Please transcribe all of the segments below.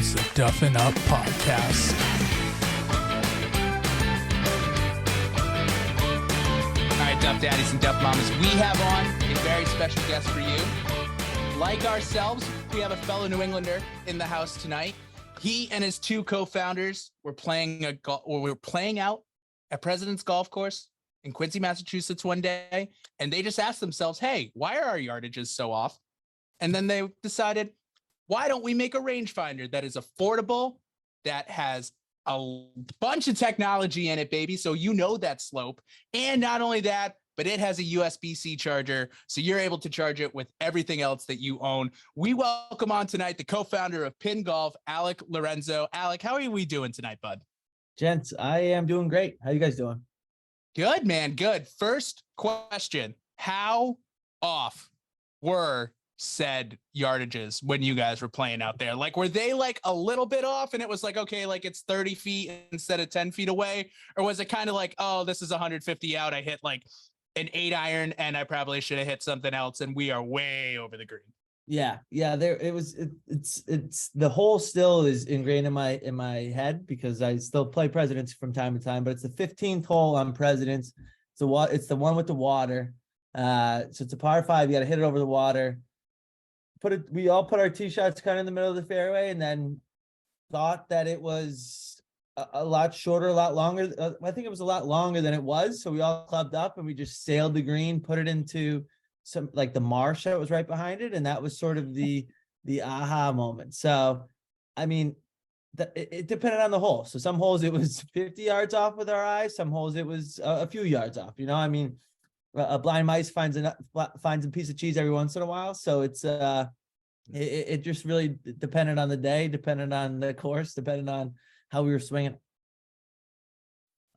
It's the Duffin Up Podcast. All right, Duff Daddies and Duff Mamas, we have on a very special guest for you. Like ourselves, we have a fellow New Englander in the house tonight. He and his two co-founders were playing out at President's Golf Course in Quincy, Massachusetts one day, and they just asked themselves, hey, why are our yardages so off? And then they decided, why don't we make a rangefinder that is affordable, that has a bunch of technology in it, baby, so you know that slope. And not only that, but it has a USB-C charger, so you're able to charge it with everything else that you own. We welcome on tonight the co-founder of Pin Golf, Alec Lorenzo. Alec, how are we doing tonight, bud? Gents, I am doing great. How you guys doing? Good, man, good. First question, how off were said yardages when you guys were playing out there? Like, were they like a little bit off and it was like, okay, like it's 30 feet instead of 10 feet away? Or was it kind of like, oh, this is 150 out, I hit like an 8-iron and I probably should have hit something else and we are way over the green? Yeah, there it was. It's the hole still is ingrained in my head because I still play Presidents from time to time, but it's the 15th hole on Presidents. It's the one with the water. So it's a par 5. You got to hit it over the water. We all put our tee shots kind of in the middle of the fairway, and then thought that it was a lot shorter, a lot longer. I think it was a lot longer than it was. So we all clubbed up and we just sailed the green, put it into some like the marsh that was right behind it, and that was sort of the aha moment. So, I mean, it depended on the hole. So some holes it was 50 yards off with our eyes. Some holes it was a few yards off. You know, I mean. A blind mice finds a piece of cheese every once in a while. So it's it just really depended on the day, depended on the course, depending on how we were swinging.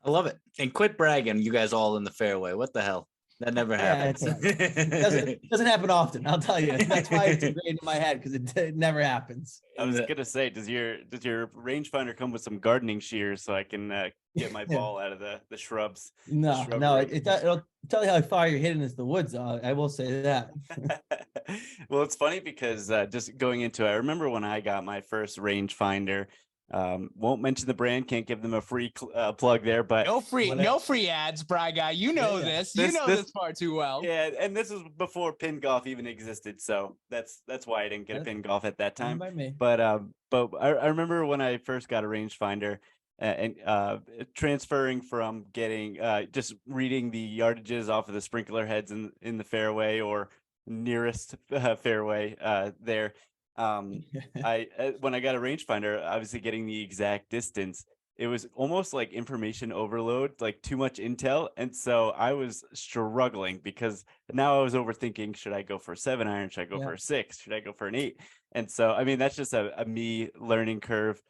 I love it. And quit bragging, you guys all in the fairway. What the hell? That never happens. It doesn't happen often, I'll tell you. That's why it's ingrained in my head, because it never happens. I was gonna say, does your rangefinder come with some gardening shears so I can get my ball out of the shrubs? No, it'll tell you how far you're hitting into the woods. I will say that. Well, it's funny because just going into it, I remember when I got my first rangefinder. Won't mention the brand, can't give them a free plug there, but no free ads, Bry Guy. You know this far too well. Yeah, and this is before Pin Golf even existed, so that's why I didn't get a Pin Golf at that time. By me. But I remember when I first got a rangefinder and transferring from getting just reading the yardages off of the sprinkler heads in the fairway or nearest fairway there. I when I got a rangefinder, obviously getting the exact distance, it was almost like information overload, like too much intel. And so I was struggling because now I was overthinking, should I go for a 7-iron? Should I go for a 6? Should I go for an 8? And so, I mean, that's just a me learning curve,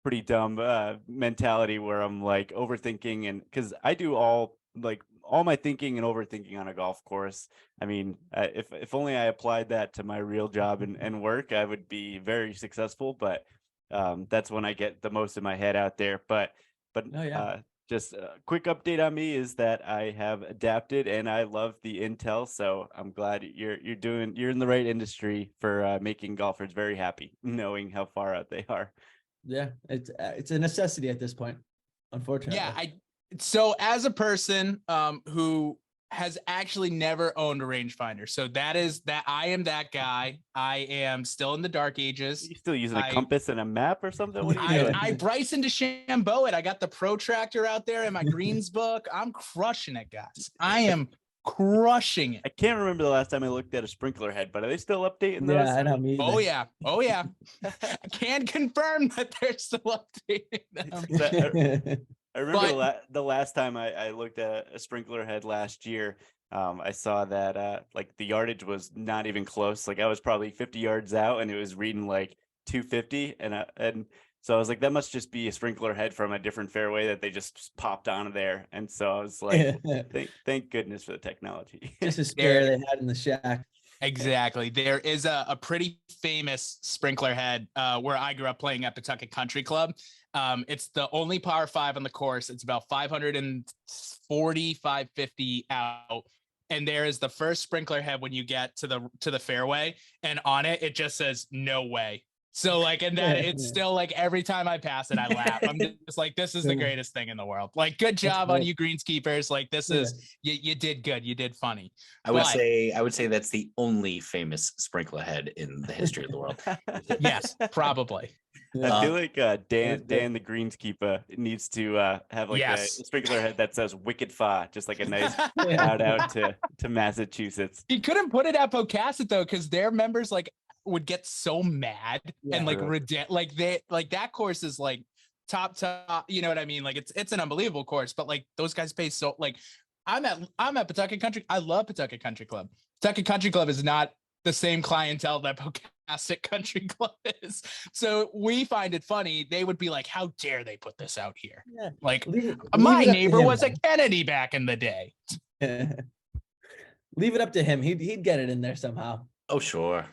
pretty dumb mentality where I'm like overthinking. And because I do all my thinking and overthinking on a golf course. I mean, if only I applied that to my real job and work, I would be very successful. But that's when I get the most of my head out there. But just a quick update on me is that I have adapted and I love the intel. So I'm glad you're in the right industry for making golfers very happy, knowing how far out they are. Yeah, it's a necessity at this point, unfortunately. Yeah, So as a person who has actually never owned a rangefinder, so I am that guy. I am still in the dark ages. Are you still using a compass and a map or something? What are you doing? I Bryson DeChambeau it. I got the protractor out there in my greens book. I'm crushing it, guys. I am crushing it. I can't remember the last time I looked at a sprinkler head, but are they still updating those? Yeah, I know. Me either. Oh yeah. I can confirm that they're still updating them. I remember the last time I looked at a sprinkler head last year, I saw that like the yardage was not even close. Like I was probably 50 yards out and it was reading like 250. And so I was like, that must just be a sprinkler head from a different fairway that they just popped onto there. And so I was like, thank goodness for the technology. Just a spare they had in the shack. Exactly. There is a pretty famous sprinkler head where I grew up playing at Pawtucket Country Club. It's the only par 5 on the course. It's about 540, 550 out. And there is the first sprinkler head when you get to the fairway, and on it just says no way. So like, and that it's still like every time I pass it, I laugh. I'm just like, this is the greatest thing in the world. Like, good job on you greenskeepers. Like, this is you did good. You did funny. I would say that's the only famous sprinkler head in the history of the world. Yes, probably. I feel like Dan the greenskeeper needs to have like a sprinkler head that says "Wicked Fa," just like a nice shout out to Massachusetts. He couldn't put it at Pocasset though, because their members like would get so mad and like like that course is like top, you know what I mean? Like it's an unbelievable course, but like those guys pay so like I'm at Pawtucket Country. I love Pawtucket Country Club. Pawtucket Country Club is not the same clientele that Pocasset Country Club is. So we find it funny. They would be like, how dare they put this out here? Yeah. Like my neighbor was a Kennedy back in the day. Leave it up to him. He'd get it in there somehow. Oh, sure.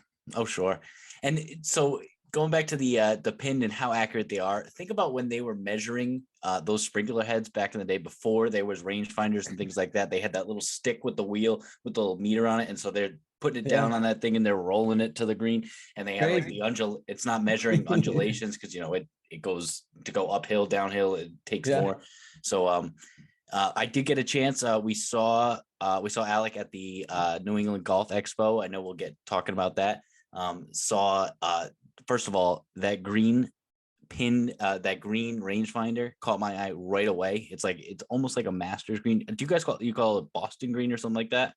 And so going back to the pin and how accurate they are, think about when they were measuring those sprinkler heads back in the day before there was rangefinders and things like that. They had that little stick with the wheel with the little meter on it. And so they're putting it down on that thing and they're rolling it to the green. And they have like it's not measuring undulations because, you know, it goes to go uphill, downhill. It takes more. So I did get a chance. We saw Alec at the New England Golf Expo. I know we'll get talking about that. First of all, that green pin, that green rangefinder caught my eye right away. It's almost like a master's green. Do you guys call it Boston green or something like that?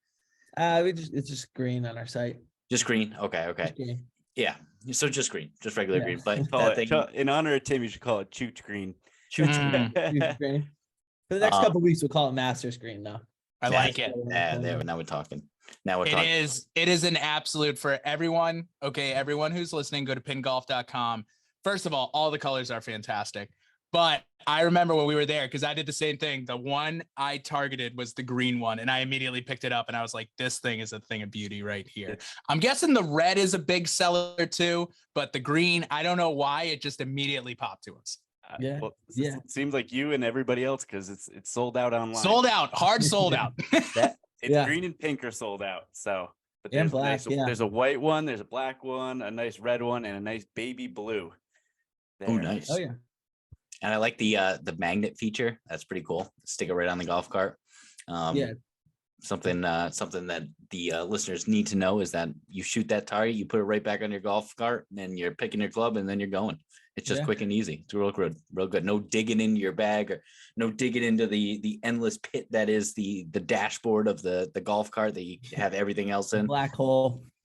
It's just green on our site. Just green. Okay. Green. Yeah. So just green, just regular green. But in honor of Tim, you should call it Chooch green. Chooch green. For the next couple of weeks, we'll call it Masters green now. I like it. Yeah, now we're talking. It is an absolute for everyone. Okay, everyone who's listening, go to pingolf.com. First of all the colors are fantastic. But I remember when we were there, because I did the same thing. The one I targeted was the green one, and I immediately picked it up, and I was like, this thing is a thing of beauty right here. I'm guessing the red is a big seller too, but the green, I don't know why, it just immediately popped to us. It seems like you and everybody else, because it's sold out online. Sold out, hard sold out. Green and pink are sold out. So, but there's black. There's a white one, there's a black one, a nice red one, and a nice baby blue. Oh, nice. Oh yeah. And I like the magnet feature. That's pretty cool. Stick it right on the golf cart. Something that the listeners need to know is that you shoot that target, you put it right back on your golf cart, and then you're picking your club, and then you're going. It's just quick and easy. It's real good. No digging into your bag or no digging into the endless pit that is the dashboard of the golf cart that you have everything else in. The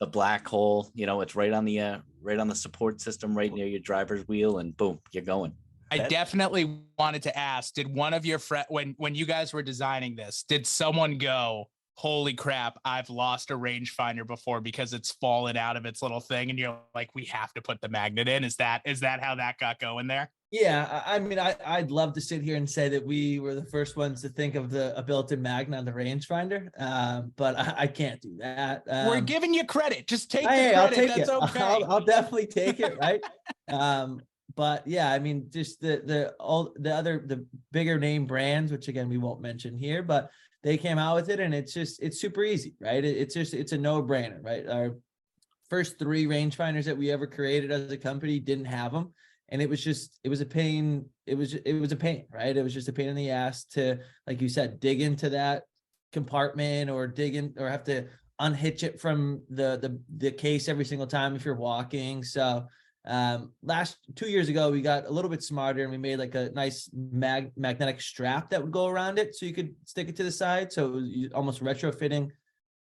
black hole. You know, it's right on the support system, right near your driver's wheel, and boom, you're going. I definitely wanted to ask, did one of your friends, when you guys were designing this, did someone go, holy crap, I've lost a rangefinder before because it's fallen out of its little thing, and you're like, we have to put the magnet in? Is that how that got going there? Yeah, I mean, I'd love to sit here and say that we were the first ones to think of a built-in magnet on the rangefinder, but I can't do that. We're giving you credit. Just take the credit. I'll take That's it. okay. I'll definitely take it, right? But yeah, I mean, just the bigger name brands, which again we won't mention here, but they came out with it, and it's super easy, right? It's a no-brainer, right? Our first 3 rangefinders that we ever created as a company didn't have them, and it was a pain. It was a pain, right? It was just a pain in the ass to, like you said, dig into that compartment or have to unhitch it from the case every single time if you're walking. So 2 years ago, we got a little bit smarter, and we made like a nice magnetic strap that would go around it, so you could stick it to the side. So it was almost retrofitting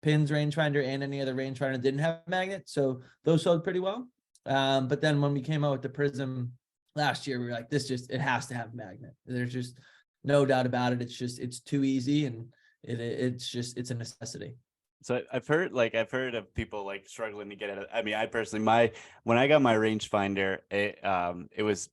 Pin's rangefinder and any other rangefinder that didn't have a magnet. So those sold pretty well. But then when we came out with the Prism last year, we were like, it has to have a magnet. There's just no doubt about it. It's too easy, and it's a necessity. So I've heard of people like struggling to get it. I mean, I personally, when I got my rangefinder, it was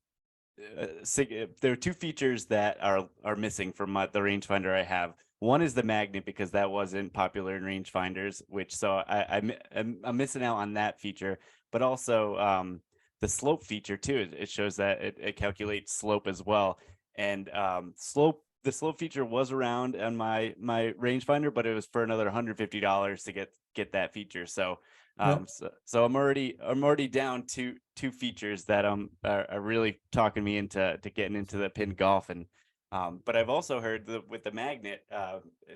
there are 2 features that are missing from the rangefinder I have. One is the magnet, because that wasn't popular in rangefinders, so I'm missing out on that feature. But also the slope feature too. It shows that it calculates slope as well, and slope the slope feature was around on my rangefinder, but it was for another $150 to get that feature. So so I'm already down two features that are really talking me into getting into the pin golf. And but I've also heard that with the magnet,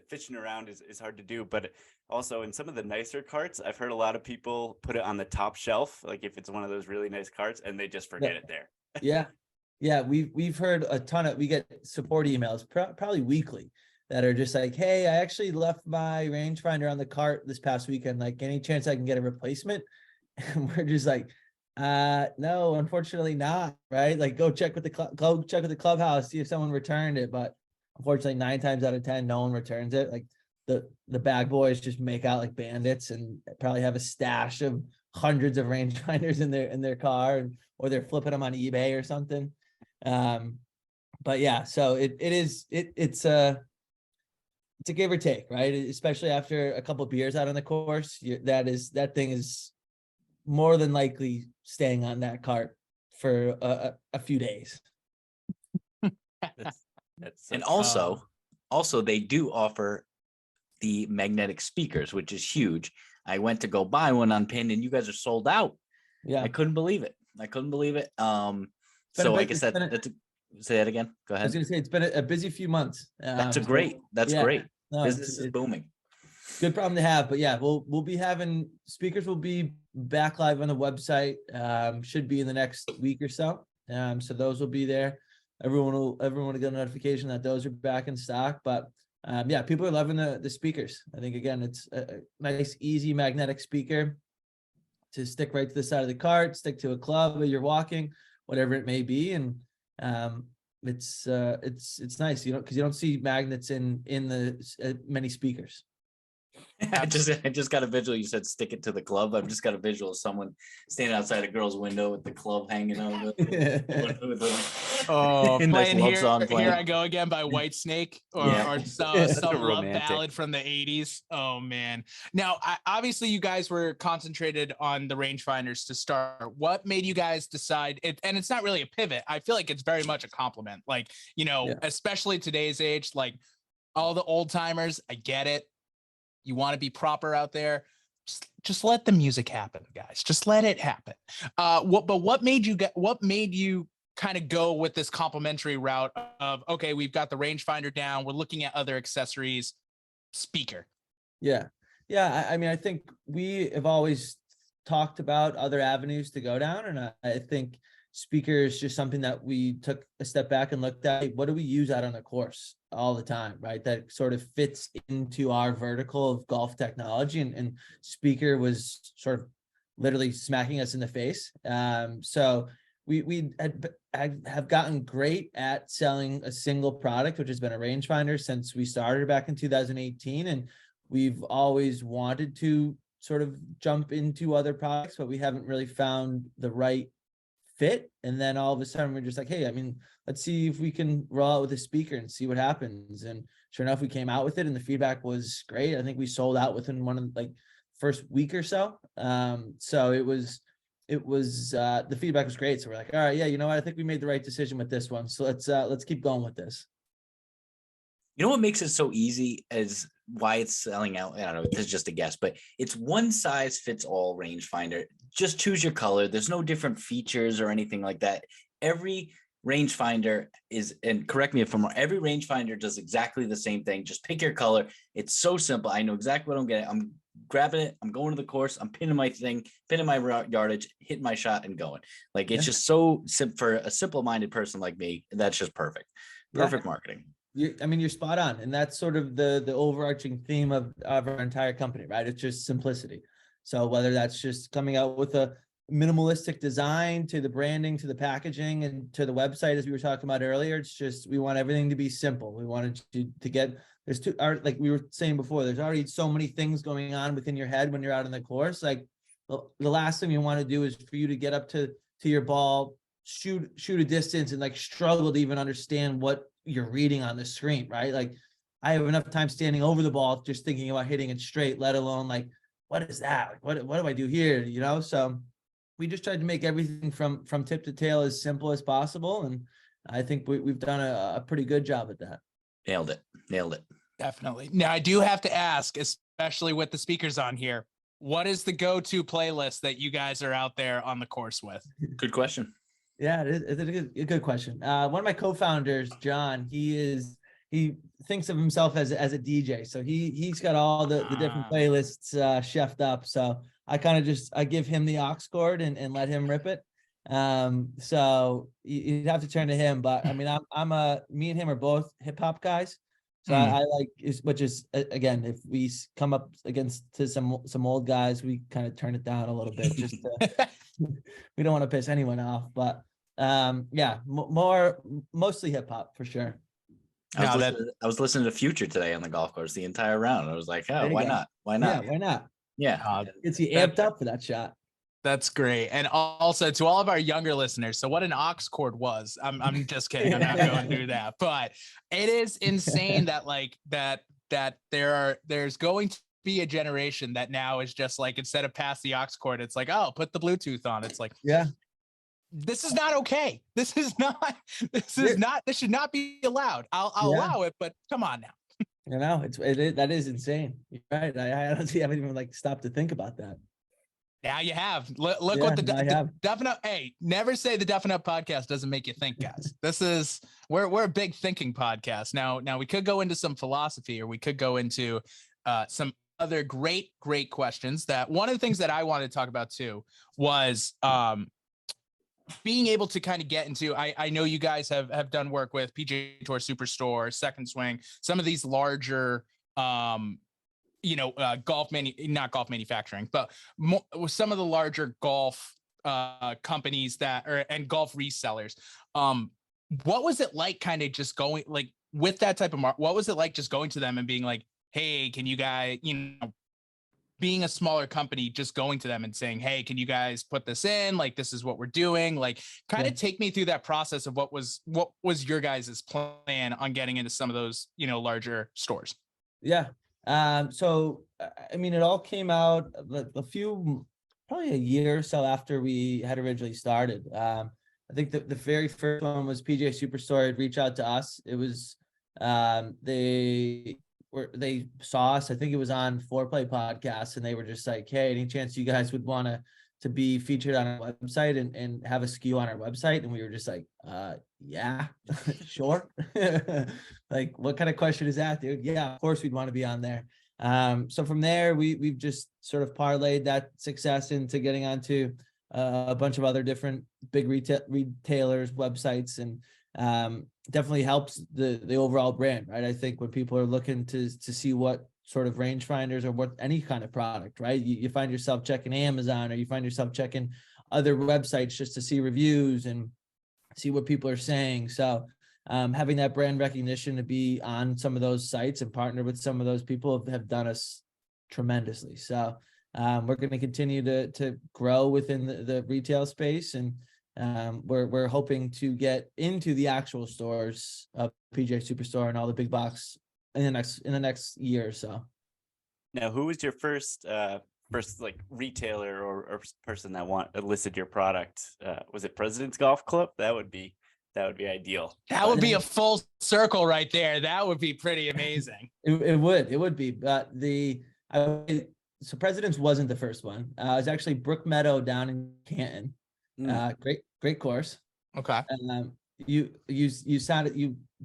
fishing around is hard to do, but also in some of the nicer carts, I've heard a lot of people put it on the top shelf, like if it's one of those really nice carts, and they just forget it there. Yeah, we've heard a ton of, we get support emails probably weekly that are just like, hey, I actually left my rangefinder on the cart this past weekend. Like, any chance I can get a replacement? And we're just like, no, unfortunately not. Right? Like, go check with the clubhouse, see if someone returned it. But unfortunately, 9 times out of 10, no one returns it. Like, the bag boys just make out like bandits and probably have a stash of hundreds of rangefinders in their car, or they're flipping them on eBay or something. But yeah, so it's a give or take, right? Especially after a couple of beers out on the course, that thing is more than likely staying on that cart for a few days. And also they do offer the magnetic speakers, which is huge. I went to go buy one on Pin, and you guys are sold out. Yeah, I couldn't believe it. So I guess say that again. Go ahead. I was going to say it's been a busy few months. That's great. No, business is booming. Good problem to have. But yeah, we'll be having speakers. Will be back live on the website. Should be in the next week or so. So those will be there. Everyone will get a notification that those are back in stock. But yeah, people are loving the speakers. I think, again, it's a nice, easy magnetic speaker to stick right to the side of the cart, stick to a club while you're walking, whatever it may be. And it's nice, because you don't see magnets in the many speakers. I just got a visual. You said stick it to the club. I've just got a visual of someone standing outside a girl's window with the club hanging over. Playing Here I Go Again by Whitesnake, or some love ballad from the 80s. Oh man. Now, obviously you guys were concentrated on the rangefinders to start. What made you guys decide it? And it's not really a pivot. I feel like it's very much a compliment. Like, especially today's age, like all the old timers, I get it. You want to be proper out there. Just let the music happen, guys. Just let it happen. What made you kind of go with this complimentary route of, okay, we've got the rangefinder down, we're looking at other accessories, speaker? Yeah. I mean, I think we have always talked about other avenues to go down, and I think speaker is just something that we took a step back and looked at. What do we use out on the course all the time, right? That sort of fits into our vertical of golf technology, and speaker was sort of literally smacking us in the face. So we have gotten great at selling a single product, which has been a rangefinder since we started back in 2018. And we've always wanted to sort of jump into other products, but we haven't really found the right fit. And then all of a sudden we're just like, hey, I mean, let's see if we can roll out with a speaker and see what happens. And sure enough, we came out with it, and the feedback was great. I think we sold out within one of first week or so. So it was the feedback was great. So we're like, all right, yeah, you know what? I think we made the right decision with this one. So let's keep going with this. You know what makes it so easy is why it's selling out. I don't know, this is just a guess, but it's one size fits all rangefinder. Just choose your color. There's no different features or anything like that. Every rangefinder is, and correct me if I'm wrong, every rangefinder does exactly the same thing. Just pick your color. It's so simple. I know exactly what I'm getting. I'm grabbing it. I'm going to the course. I'm pinning my thing, pinning my yardage, hitting my shot, and going. Like, it's just so simple for a simple-minded person like me. That's just perfect. Perfect marketing. You're spot on. And that's sort of the overarching theme of our entire company, right? It's just simplicity. So whether that's just coming out with a minimalistic design, to the branding, to the packaging, and to the website, as we were talking about earlier, it's just, we want everything to be simple. We wanted to get, like we were saying before, there's already so many things going on within your head when you're out on the course. Like, the last thing you want to do is for you to get up to your ball, shoot a distance, and struggle to even understand what you're reading on the screen, right? Like, I have enough time standing over the ball just thinking about hitting it straight, let alone what is that? What do I do here? So we just tried to make everything from tip to tail as simple as possible, and I think we've done a pretty good job at that. Nailed it. Nailed it. Definitely. Now, I do have to ask, especially with the speakers on here, what is the go-to playlist that you guys are out there on the course with? Good question. Yeah, it's a good question. One of my co-founders, John, he thinks of himself as a DJ. So he's got all the different playlists chefed up. So I give him the aux cord and let him rip it. So you'd have to turn to him. But I mean, me and him are both hip hop guys. So I like which is again, if we come up against to some old guys, we kind of turn it down a little bit. Just we don't want to piss anyone off, but mostly hip hop for sure. I was listening to Future today on the golf course the entire round. I was like, oh, why not? Why not? Yeah, why not? Yeah, Gets you amped up for that shot. That's great. And also to all of our younger listeners, so what an aux cord was, I'm just kidding. I'm not going through that, but it is insane that there's going to be a generation that now is just like, instead of pass the aux cord, it's like, oh, put the Bluetooth on. It's like, yeah, this is not okay. This should not be allowed. I'll allow it, but come on now. You know, that is insane. You're right. I honestly haven't even stopped to think about that. Now you have. Look what the Duffin Up. Hey, never say the Duffin Up podcast doesn't make you think, guys. We're a big thinking podcast. Now we could go into some philosophy, or we could go into some other great questions. That one of the things that I wanted to talk about too was being able to kind of get into. I know you guys have done work with PGA Tour Superstore, Second Swing, some of these larger not golf manufacturing, but some of the larger golf companies and golf resellers. What was it like kind of just going with that type of what was it like just going to them and being like, hey, can you guys, being a smaller company, just going to them and saying, hey, can you guys put this in? This is what we're doing. Kind of take me through that process of what was your guys' plan on getting into some of those, larger stores. Yeah. So, I mean, it all came out probably a year or so after we had originally started. I think the very first one was PGA Superstore had reached out to us. It was, they saw us, I think it was on Foreplay podcast, and they were just like, hey, any chance you guys would want to be featured on our website and have a SKU on our website? And we were just like, yeah, sure. What kind of question is that, dude? Yeah, of course we'd want to be on there. So from there, we've just sort of parlayed that success into getting onto a bunch of other different big retailers, websites, and definitely helps the overall brand, right? I think when people are looking to see what sort of rangefinders or what any kind of product, right? You find yourself checking Amazon, or you find yourself checking other websites just to see reviews and see what people are saying. So having that brand recognition to be on some of those sites and partner with some of those people have done us tremendously. So we're going to continue to grow within the retail space, and we're hoping to get into the actual stores of PGA Superstore and all the big box in the next year or so. Now, who was your first retailer or person that listed your product? Was it President's Golf Club? That would be ideal. That would be a full circle right there. That would be pretty amazing. It would be, but so President's wasn't the first one. It was actually Brook Meadow down in Canton. Great course. Okay. You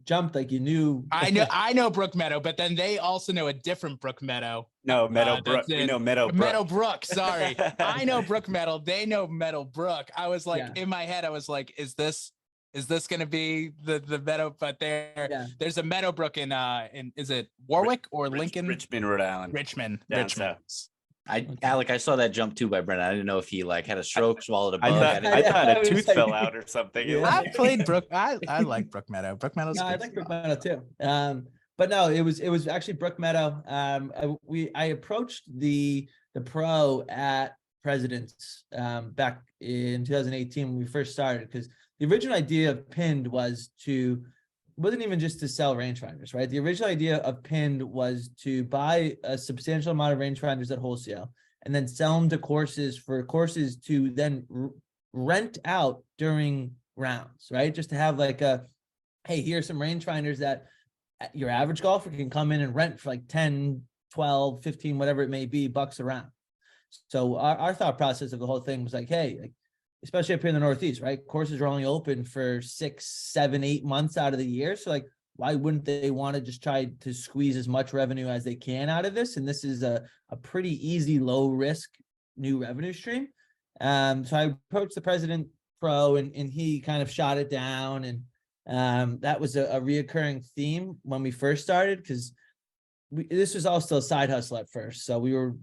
jumped like you knew. I know Brook Meadow, but then they also know a different Brook Meadow. No, Meadowbrook. We know Meadowbrook. Meadowbrook. Sorry, I know Brook Meadow. They know Meadowbrook. I was like, in my head, I was like, is this going to be the Meadow? But there's a Meadowbrook in is it Warwick or Lincoln? Richmond, Rhode Island. Richmond. Alec, I saw that jump too by Brennan. I didn't know if he had a stroke, swallowed a bug. I thought a tooth fell out or something. Yeah. I played Brook. I like Brook Meadow. Brook Meadow's I like Brook Meadow too. But no, it was actually Brook Meadow. I approached the pro at President's back in 2018 when we first started, because the original idea of Pinned wasn't even just to sell rangefinders, right? The original idea of Pinned was to buy a substantial amount of rangefinders at wholesale and then sell them to courses to then rent out during rounds, right? Just to have hey, here's some rangefinders that your average golfer can come in and rent for like 10, 12, 15, whatever it may be, bucks around. So our thought process of the whole thing was like, hey, like, especially up here in the Northeast, right? Courses are only open for 6, 7, 8 months out of the year. So like, why wouldn't they want to just try to squeeze as much revenue as they can out of this? And this is a pretty easy, low risk new revenue stream. So I approached the president pro and he kind of shot it down. And that was a reoccurring theme when we first started, because this was all still a side hustle at first. So we were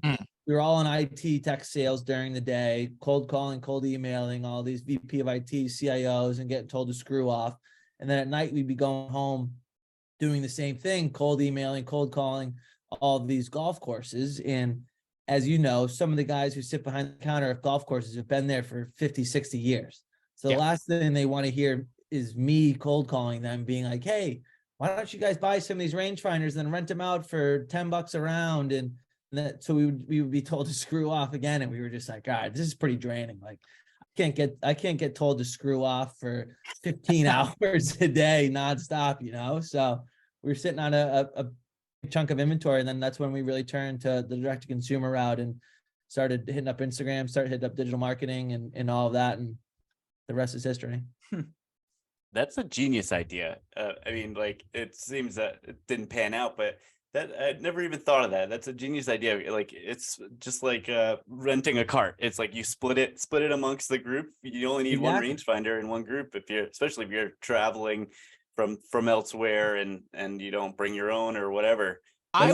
all in IT tech sales during the day, cold calling, cold emailing, all these VP of IT, CIOs, and getting told to screw off. And then at night we'd be going home doing the same thing, cold emailing, cold calling, all of these golf courses. And as you know, some of the guys who sit behind the counter at golf courses have been there for 50, 60 years. So the last thing they want to hear is me cold calling them, being like, hey, why don't you guys buy some of these rangefinders and then rent them out for $10 a round? And that, so we would be told to screw off again. And we were just like, all right, this is pretty draining. Like, I can't get told to screw off for 15 hours a day nonstop, you know? So we were sitting on a chunk of inventory. And then that's when we really turned to the direct to consumer route and started hitting up Instagram, started hitting up digital marketing and all of that. And the rest is history. That's a genius idea. I mean, like, it seems that it didn't pan out, but that I never even thought of that. That's a genius idea. Like, it's just like renting a cart. It's like you split it amongst the group. You only need one rangefinder in one group, especially if you're traveling from elsewhere and you don't bring your own or whatever. I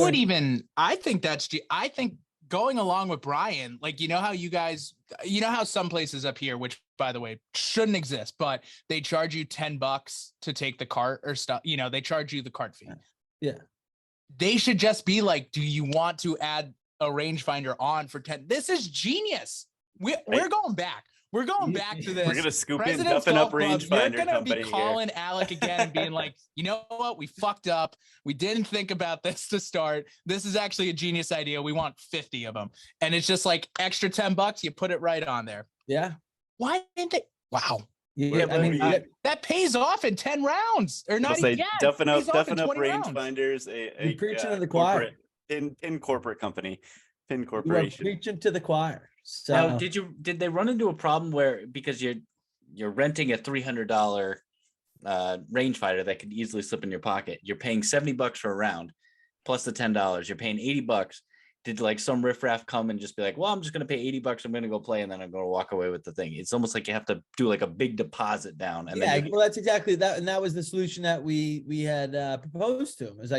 think going along with Brian, like, you know how some places up here, which by the way shouldn't exist, but they charge you $10 to take the cart or stuff, you know, they charge you the cart fee. Yeah. They should just be like, do you want to add a rangefinder on for 10? This is genius. We're going back. We're going back to this. We're gonna scoop President's in Duffin up Golf Club. rangefinder You're gonna company be calling Alec again and being like, you know what? We fucked up. We didn't think about this to start. This is actually a genius idea. We want 50 of them. And it's just like extra $10. You put it right on there. Yeah. Why didn't they? Wow. Yeah, I mean, that pays off in 10 rounds or not. Duffin up rangefinders. You're preaching to the choir. In corporate company, pin You are corporation. preaching to the choir. So Now, did they run into a problem where, because you're renting a $300 rangefinder that could easily slip in your pocket, you're paying $70 for a round plus the $10, you're paying $80. Did like some riffraff come and just be like, well, I'm just going to pay $80. I'm going to go play. And then I'm going to walk away with the thing. It's almost like you have to do like a big deposit down. And yeah, well, that's exactly that. And that was the solution that we had proposed to him. It was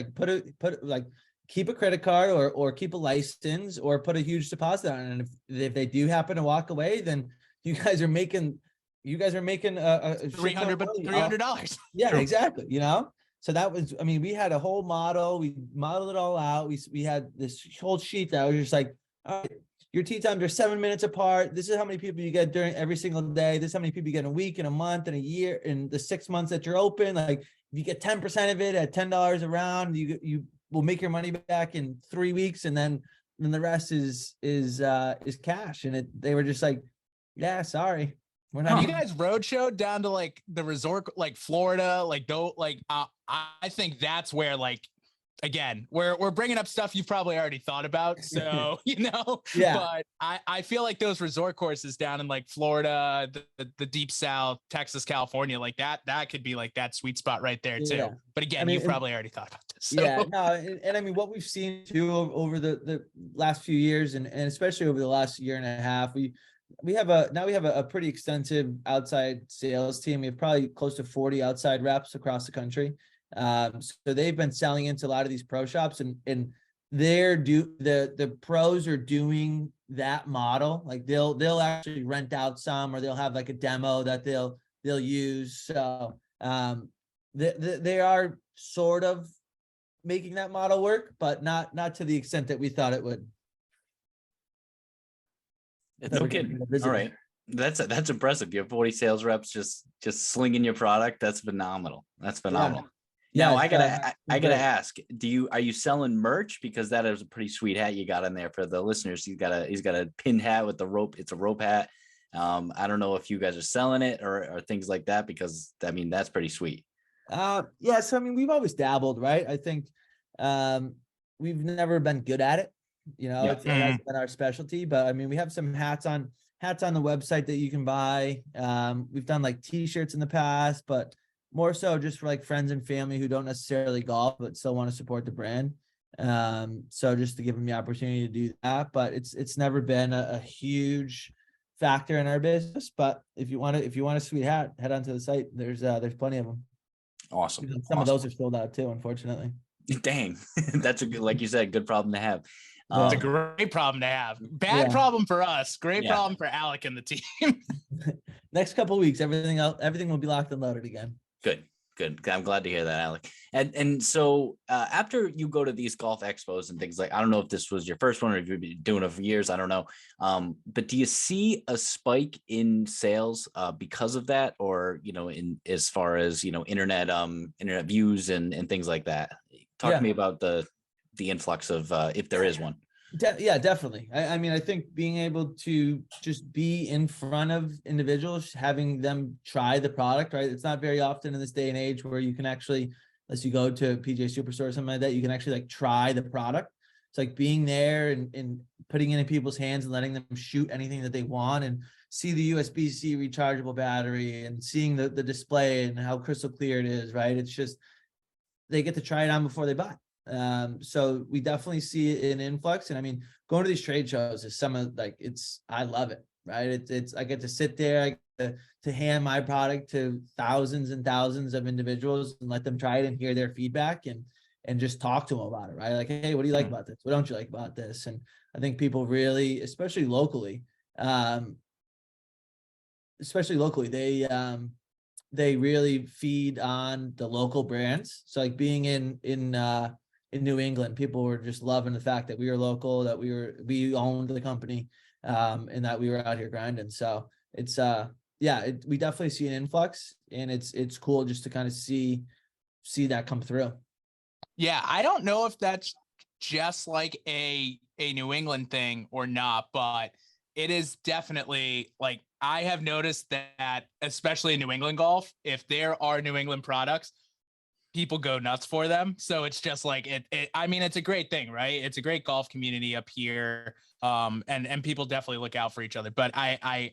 like, keep a credit card or keep a license or put a huge deposit on it. And if they do happen to walk away, then you guys are making a $300. Yeah, exactly. You know? So that was, I mean, we had a whole model, we modeled it all out. We had this whole sheet that was just like, all right, your tee times are 7 minutes apart. This is how many people you get during every single day. This is how many people you get in a week, in a month, in a year, in the 6 months that you're open. Like, if you get 10% of it at $10 a round, you will make your money back in 3 weeks. And then the rest is cash. And they were just like, yeah, sorry. We're not. You guys roadshowed down to like the resort, like Florida, I think that's where, like, again, we're bringing up stuff you've probably already thought about. So, you know, yeah. But I feel like those resort courses down in like Florida, the deep South, Texas, California, like that could be like that sweet spot right there too. Yeah. But again, you've probably already thought about this. So. Yeah, no, and I mean, what we've seen too over the last few years and especially over the last year and a half, we have a pretty extensive outside sales team. We have probably close to 40 outside reps across the country. So they've been selling into a lot of these pro shops and the pros are doing that model. Like they'll actually rent out some, or they'll have like a demo that they'll use. So they are sort of making that model work, but not to the extent that we thought it would. No kidding. All right. That's impressive. You have 40 sales reps just slinging your product. That's phenomenal. Yeah. Now I gotta ask, are you selling merch? Because that is a pretty sweet hat you got in there for the listeners. He's got a pin hat with the rope. It's a rope hat. I don't know if you guys are selling it or things like that, because I mean, that's pretty sweet. Yeah, so I mean, we've always dabbled, right? I think we've never been good at it. You know, Yeah. it hasn't been our specialty, but I mean, we have some hats on the website that you can buy. We've done like t-shirts in the past, but more so just for like friends and family who don't necessarily golf, but still want to support the brand. So just to give them the opportunity to do that, but it's never been a huge factor in our business. But if you want a sweet hat, head onto the site. There's plenty of them. Awesome. Some of those are sold out too, unfortunately. Dang, that's a good, like you said, good problem to have. It's a Yeah. great problem to have. Bad problem for us. Great problem for Alec and the team. Next couple of weeks, everything will be locked and loaded again. Good. I'm glad to hear that, Alec. And so after you go to these golf expos and things like, I don't know if this was your first one or if you've been doing it for years, I don't know. But do you see a spike in sales because of that, or in as far as internet views and things like that? Talk to me about the influx of if there is one. Yeah, definitely. I mean, I think being able to just be in front of individuals, having them try the product, right? It's not very often in this day and age where you can actually, unless you go to PGA Superstore or something like that, you can actually like try the product. It's like being there and putting it in people's hands and letting them shoot anything that they want and see the USB-C rechargeable battery and seeing the display and how crystal clear it is, right? It's just, they get to try it on before they buy. So we definitely see an influx. And I mean, going to these trade shows is I love it, right? It's I get to sit there, I get to hand my product to thousands and thousands of individuals and let them try it and hear their feedback and just talk to them about it, right? Like, hey, what do you like about this? What don't you like about this? And I think people really, especially locally, they really feed on the local brands. So like being in New England, people were just loving the fact that we were local, that we owned the company, and that we were out here grinding. So it's we definitely see an influx, and it's cool just to kind of see that come through. Yeah, I don't know if that's just like a New England thing or not, but it is definitely like I have noticed that, especially in New England golf, if there are New England products, people go nuts for them. So it's just like I mean, it's a great thing, right? It's a great golf community up here. And people definitely look out for each other. But I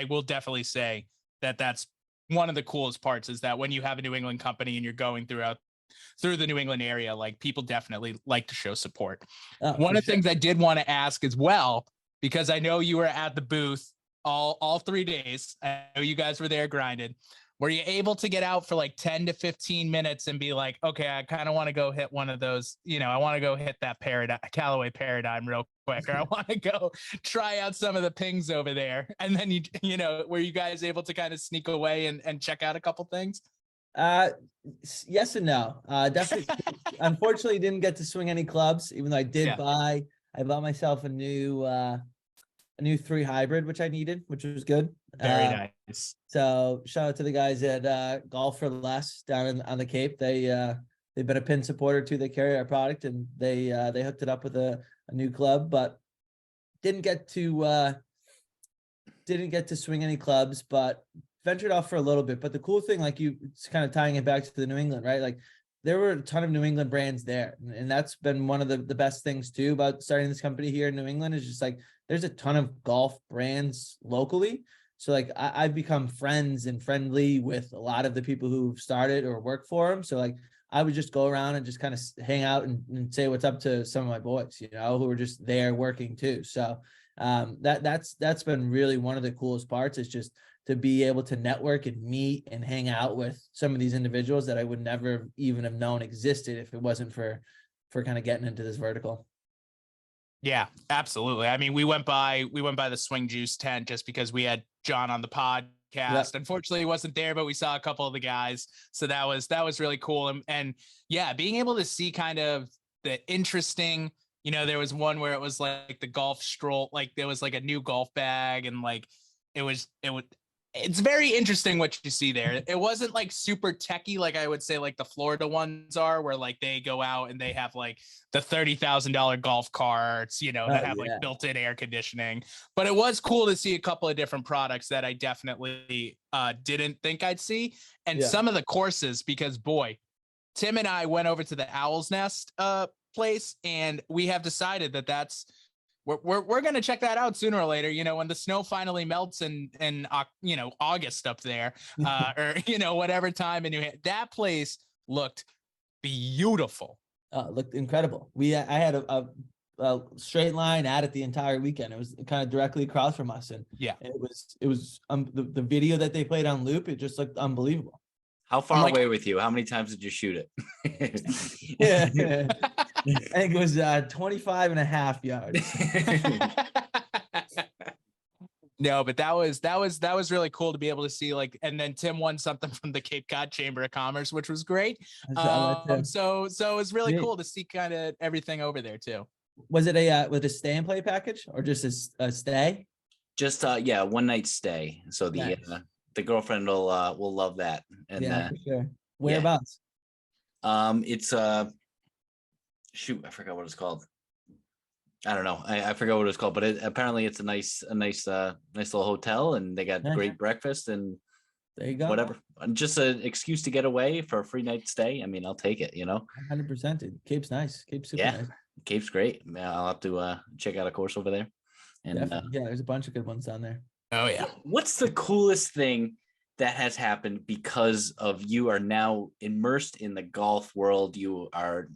will definitely say that that's one of the coolest parts, is that when you have a New England company and you're going through the New England area, like people definitely like to show support. One of the things I did want to ask as well, because I know you were at the booth all 3 days. I know you guys were there grinding. Were you able to get out for like 10 to 15 minutes and be like, okay, I kind of want to go hit one of those, I want to go hit that Callaway Paradigm real quick, or I want to go try out some of the pings over there. And then, were you guys able to kind of sneak away and check out a couple things? Yes and no. Definitely. Unfortunately, didn't get to swing any clubs, even though I did I bought myself a new 3 hybrid, which I needed, which was good. Very nice. So shout out to the guys at Golf for Less down on the Cape. They've been a pin supporter too. They carry our product, and they hooked it up with a new club, but didn't get to swing any clubs, but ventured off for a little bit. But the cool thing, like it's kind of tying it back to the New England, right? Like there were a ton of New England brands there. And that's been one of the best things too about starting this company here in New England, is just like, there's a ton of golf brands locally. So like I've become friends and friendly with a lot of the people who've started or work for them. So like I would just go around and just kind of hang out and say what's up to some of my boys, who are just there working too. So that's been really one of the coolest parts, is just to be able to network and meet and hang out with some of these individuals that I would never even have known existed if it wasn't for kind of getting into this vertical. Yeah, absolutely. I mean, we went by the Swing Juice tent just because we had John on the podcast. Yep. Unfortunately, he wasn't there, but we saw a couple of the guys. So that was really cool. And yeah, being able to see kind of the interesting, there was one where it was like the golf stroll, like there was like a new golf bag, and like it was it's very interesting what you see there. It wasn't like super techy, like I would say like the Florida ones are, where like they go out and they have like the $30,000 golf carts, you know, that Oh have like yeah. built-in air conditioning. But it was cool to see a couple of different products that I definitely didn't think I'd see. And Yeah. some of the courses, because boy, Tim and I went over to the Owl's Nest place, and we have decided that that's we're gonna check that out sooner or later. You know, when the snow finally melts in you know, August up there, or you know, whatever time in New Hampshire. That place looked beautiful. It looked incredible. I had a straight line at it the entire weekend. It was kind of directly across from us, and Yeah. it was the video that they played on loop. It just looked unbelievable. How far like- away with you? How many times did you shoot it? Yeah. I think it was 25 and a half yards. No, but that was really cool to be able to see, like, and then Tim won something from the Cape Cod Chamber of Commerce, which was great. So it was really Neat. cool to see kind of everything over there too. Was it a stay and play package or just a stay? Just yeah, one night stay. So Nice. the girlfriend will love that. And Yeah, for sure. Whereabouts? it's shoot, I forgot what it's called. I don't know. I forgot what it's called, but apparently it's a nice little hotel, and they got Nice. great breakfast and There you go. whatever. Just an excuse to get away for a free night stay. I mean, I'll take it, you know. 100%. Dude. Cape's nice. Cape's super Yeah. nice. Cape's great. I'll have to check out a course over there. And Definitely. Yeah, there's a bunch of good ones down there. Oh yeah. what's the coolest thing that has happened because of you are now immersed in the golf world? You are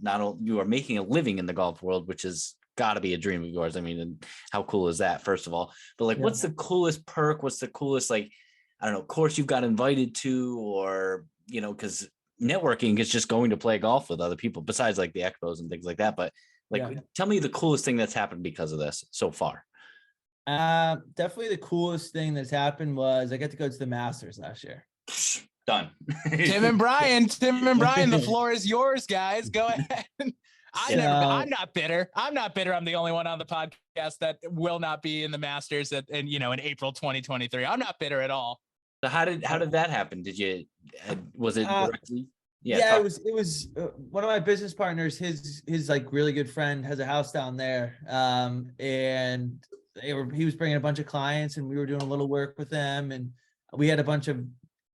making a living in the golf world, which is got to be a dream of yours. I mean, and how cool is that, first of all? But like, Yeah. what's the coolest perk? What's the coolest, like, I don't know, course you've got invited to, or, you know, because networking is just going to play golf with other people besides like the expos and things like that. But like, Yeah. tell me the coolest thing that's happened because of this so far. Definitely the coolest thing that's happened was I got to go to the Masters last year. Done. Tim and Brian, the floor is yours, guys. Go ahead. I'm not bitter. I'm the only one on the podcast that will not be in the Masters in April 2023. I'm not bitter at all. So how did that happen? Did you was it directly? Yeah, it was one of my business partners, his like really good friend has a house down there. And he was bringing a bunch of clients, and we were doing a little work with them, and we had a bunch of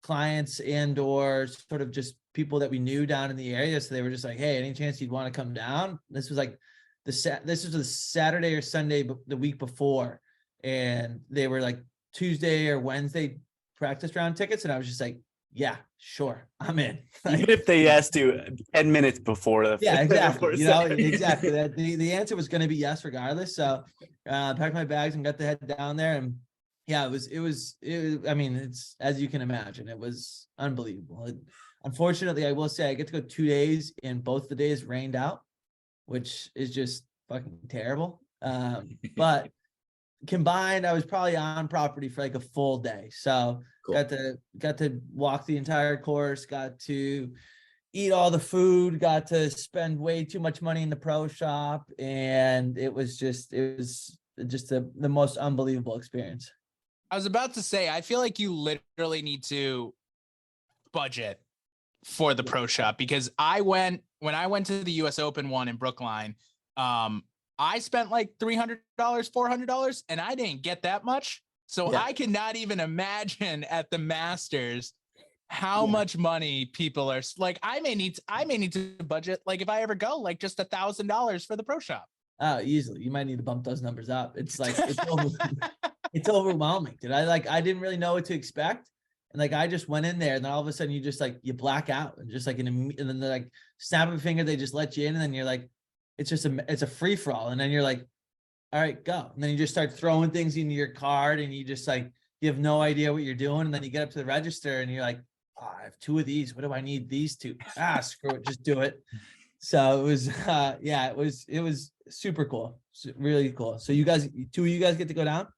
clients and or sort of just people that we knew down in the area. So they were just like, hey, any chance you'd want to come down? This was like this was the Saturday or Sunday the week before, and they were like Tuesday or Wednesday practice round tickets, and I was just like, yeah, sure, I'm in. Even if they asked you 10 minutes before the Yeah, exactly. before You know, Saturday. exactly. That the answer was going to be yes, regardless. So, packed my bags and got to head down there, and yeah, it was. I mean, it's, as you can imagine, it was unbelievable. Unfortunately, I will say I get to go 2 days, and both the days rained out, which is just fucking terrible. But combined, I was probably on property for like a full day. So Cool. got to walk the entire course, got to eat all the food, got to spend way too much money in the pro shop, and it was just the most unbelievable experience. I was about to say, I feel like you literally need to budget for the pro shop, because when I went to the US Open one in Brookline, I spent like $300, $400, and I didn't get that much. So Yeah. I cannot even imagine at the Masters how much money people are like. I may need to budget, like, if I ever go, like just $1,000 for the pro shop. Easily. You might need to bump those numbers up. It's like it's overwhelming, dude. I didn't really know what to expect. And like, I just went in there, and then all of a sudden you black out, and just like, and then they're like, snap of a finger, they just let you in, and then you're like, it's a free for all. And then you're like, all right, go. And then you just start throwing things into your card, and you just like, you have no idea what you're doing. And then you get up to the register, and you're like, oh, I have 2 of these. What do I need these 2? Screw it. Just do it. So it was, it was super cool. Really cool. So 2 of you guys get to go down?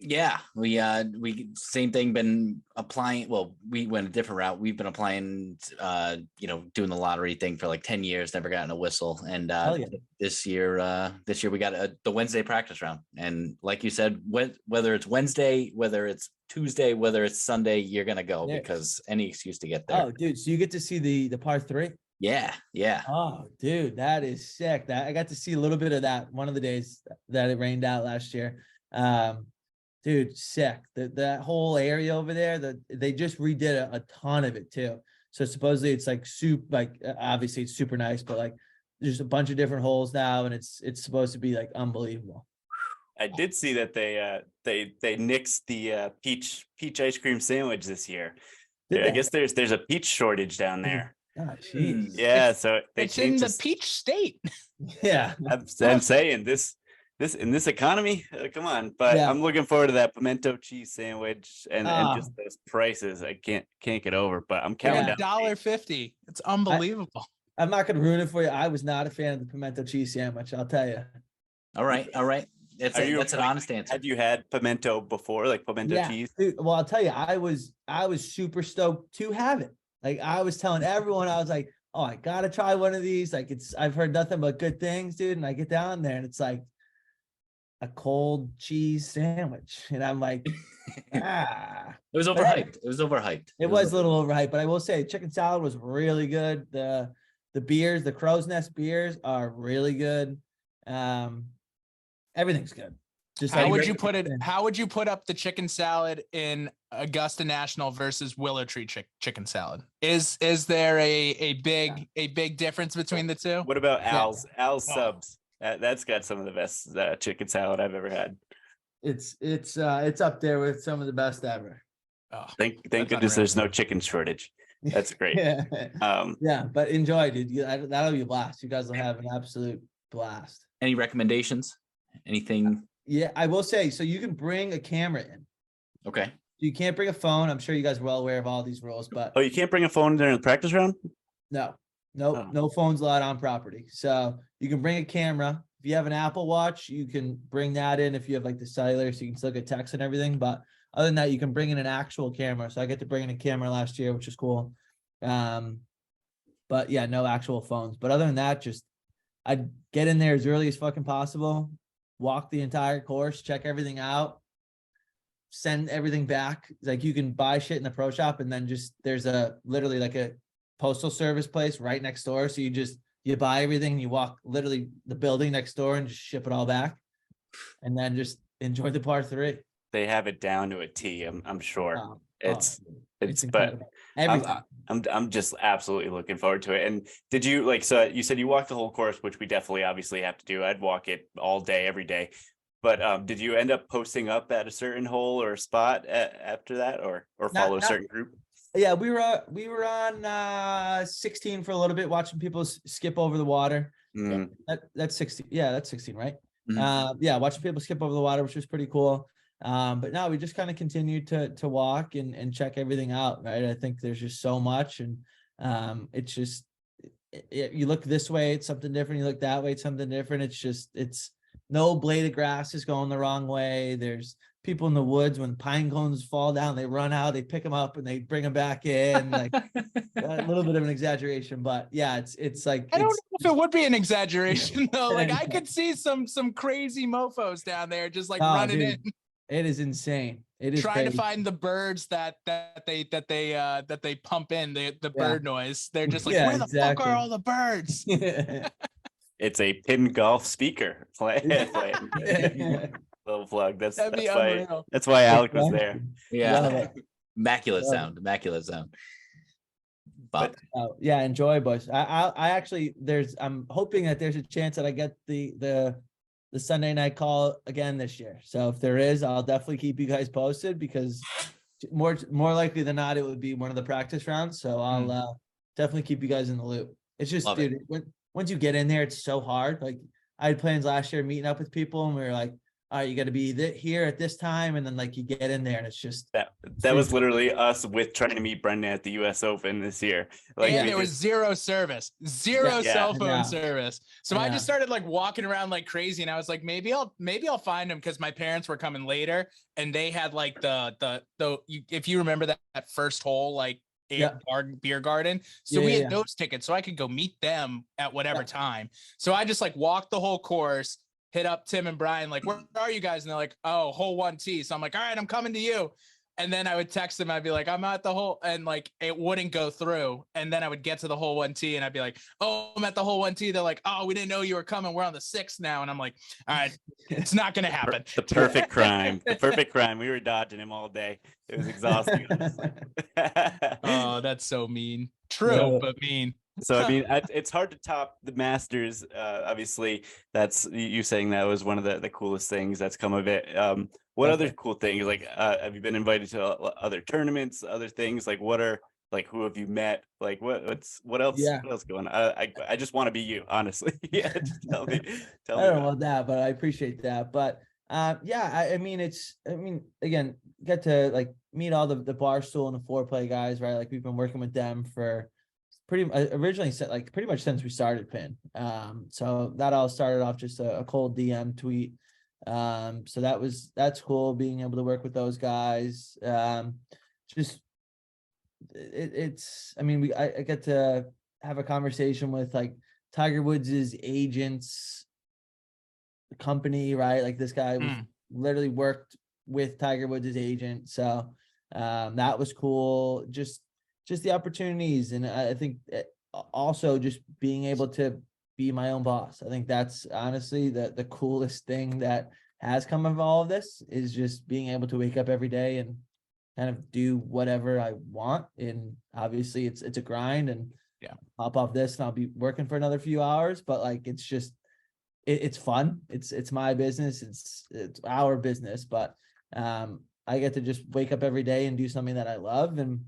Yeah, we same thing, been applying. Well, we went a different route. We've been applying, doing the lottery thing for like 10 years, never gotten a whistle. And Hell yeah. this year we got the Wednesday practice round. And like you said, whether it's Wednesday, whether it's Tuesday, whether it's Sunday, you're gonna go Yeah. because any excuse to get there. Oh, dude, so you get to see the par 3? Yeah. Oh, dude, that is sick. That I got to see a little bit of that one of the days that it rained out last year. Dude, sick. That whole area over there, they just redid a ton of it too. So supposedly it's like obviously it's super nice, but like there's a bunch of different holes now, and it's supposed to be like unbelievable. I did see that they nixed the peach ice cream sandwich this year. Did I they? guess there's a peach shortage down there. Oh, jeez. Yeah, so they It's in changed the peach state. Yeah. I'm saying this in this economy, come on. But Yeah. I'm looking forward to that pimento cheese sandwich and just those prices. I can't get over. But I'm counting down. $1.50. It's unbelievable. I'm not gonna ruin it for you. I was not a fan of the pimento cheese sandwich, I'll tell you. All right. That's an honest answer. Have you had pimento before, like pimento cheese? Dude, well, I'll tell you, I was super stoked to have it. Like I was telling everyone, I was like, oh, I gotta try one of these. Like I've heard nothing but good things, dude. And I get down there and it's like a cold cheese sandwich. And I'm like, It was overhyped. It was overhyped. It was a little overhyped, but I will say chicken salad was really good. The beers, the Crow's Nest beers are really good. Everything's good. Just How would you put it? How would you put up the chicken salad in Augusta National versus Willow Tree chicken salad? Is there a big difference between the two? What about Al's Subs? That's got some of the best chicken salad I've ever had. It's up there with some of the best ever. Oh, thank goodness there's no chicken shortage. That's great. Yeah. Yeah, But enjoy, dude. That'll be a blast. You guys will have an absolute blast. Any recommendations? Anything? Yeah, I will say, so you can bring a camera in. Okay. You can't bring a phone. I'm sure you guys are well aware of all these rules, but you can't bring a phone during the practice round? no, Oh. no phones allowed on property. So you can bring a camera. If you have an Apple Watch, you can bring that in if you have like the cellular, so you can still get text and everything. But other than that, you can bring in an actual camera. So I get to bring in a camera last year, which is cool. But yeah, no actual phones. But other than that, just I'd get in there as early as fucking possible, walk the entire course, check everything out, send everything back. Like you can buy shit in the pro shop, and then just there's literally like a postal service place right next door. So you buy everything and you walk literally the building next door and just ship it all back, and then just enjoy the par 3. They have it down to a T. I'm sure. It's but incredible. Everything. I'm just absolutely looking forward to it. And did you so you said you walked the whole course, which we definitely obviously have to do. I'd walk it all day, every day. But did you end up posting up at a certain hole or spot after that, or follow a certain group? Yeah, we were on 16 for a little bit, watching people skip over the water. Mm. That's 16. Yeah, that's 16, right? Mhm. Yeah, watching people skip over the water, which was pretty cool. But no, we just kind of continued to walk and check everything out, right? I think there's just so much, and it's just you look this way, it's something different. You look that way, it's something different. It's no blade of grass is going the wrong way. There's people in the woods, when pine cones fall down, they run out, they pick them up and they bring them back in. Like a little bit of an exaggeration, but yeah, it's like I don't know if it would be an exaggeration though. Like I could see some crazy mofos down there just like running dude, in. It is insane. It is trying crazy. to find the birds that they pump in the bird noise. They're just like, Yeah, where the exactly. fuck are all the birds? It's a pin golf speaker. Little plug. That'd be unreal. That's why Alec was there. Yeah. Immaculate sound. But Yeah, enjoy, boys. I actually I'm hoping that there's a chance that I get the Sunday night call again this year. So if there is, I'll definitely keep you guys posted, because more likely than not, it would be one of the practice rounds. So I'll definitely keep you guys in the loop. It's just, dude, once you get in there, it's so hard. Like I had plans last year meeting up with people, and we were like, all right, you got to be here at this time. And then like you get in there and it's just. That was literally us with trying to meet Brendan at the US Open this year. Like and there was zero service, zero cell phone service. So I just started like walking around like crazy. And I was like, maybe I'll find him, because my parents were coming later and they had like if you remember that first hole, like beer garden. So we had those tickets, so I could go meet them at whatever time. So I just like walked the whole course, hit up Tim and Brian, like, where are you guys? And they're like, oh, hole 1T. So I'm like, all right, I'm coming to you. And then I would text them. I'd be like, I'm at the hole, and like, it wouldn't go through. And then I would get to the hole 1T and I'd be like, oh, I'm at the hole 1T. They're like, oh, we didn't know you were coming. We're on the 6th now. And I'm like, all right, it's not going to happen. The perfect crime. The perfect crime. We were dodging him all day. It was exhausting. Oh, that's so mean. True, but mean. So, I mean, it's hard to top the Masters. Obviously, that's you saying that was one of the coolest things that's come of it. What other cool things? Like, have you been invited to other tournaments, other things? Like, who have you met? Like, what else? What else going on? I just want to be you, honestly. Just tell me. I don't know about that, but I appreciate that. But I mean, again, get to like meet all the Barstool and the foreplay guys, right? Like we've been working with them for originally pretty much since we started Pin. So that all started off just a cold DM tweet. So that's cool being able to work with those guys. I get to have a conversation with like Tiger Woods's agents company, right? Like this guy was literally worked with Tiger Woods' agent. So that was cool. Just the opportunities. And I think also just being able to be my own boss. I think that's honestly the coolest thing that has come of all of this, is just being able to wake up every day and kind of do whatever I want. And obviously it's a grind, and hop off this and I'll be working for another few hours, but like, it's just, it's fun. It's my business. It's our business, but I get to just wake up every day and do something that I love. And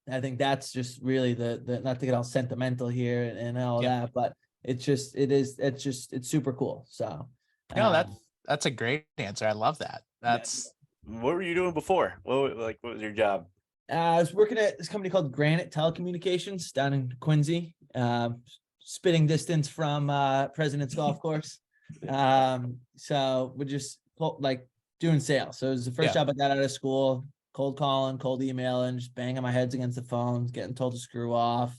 I think that's just really the not to get all sentimental here and all that, but it's super cool. So no, that's a great answer. I love that. What were you doing before? What was your job? I was working at this company called Granite Telecommunications down in Quincy, spitting distance from President's Golf Course. So we're just like doing sales. So it was the first job I got out of school. Cold calling, cold emailing, just banging my heads against the phones, getting told to screw off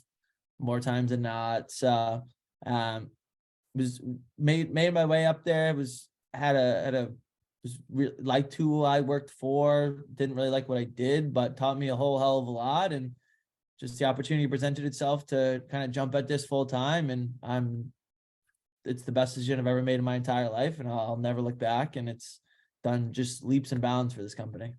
more times than not. So was made my way up there. Liked who I worked for, didn't really like what I did, but taught me a whole hell of a lot. And just the opportunity presented itself to kind of jump at this full time. And it's the best decision I've ever made in my entire life. And I'll never look back. And it's done just leaps and bounds for this company.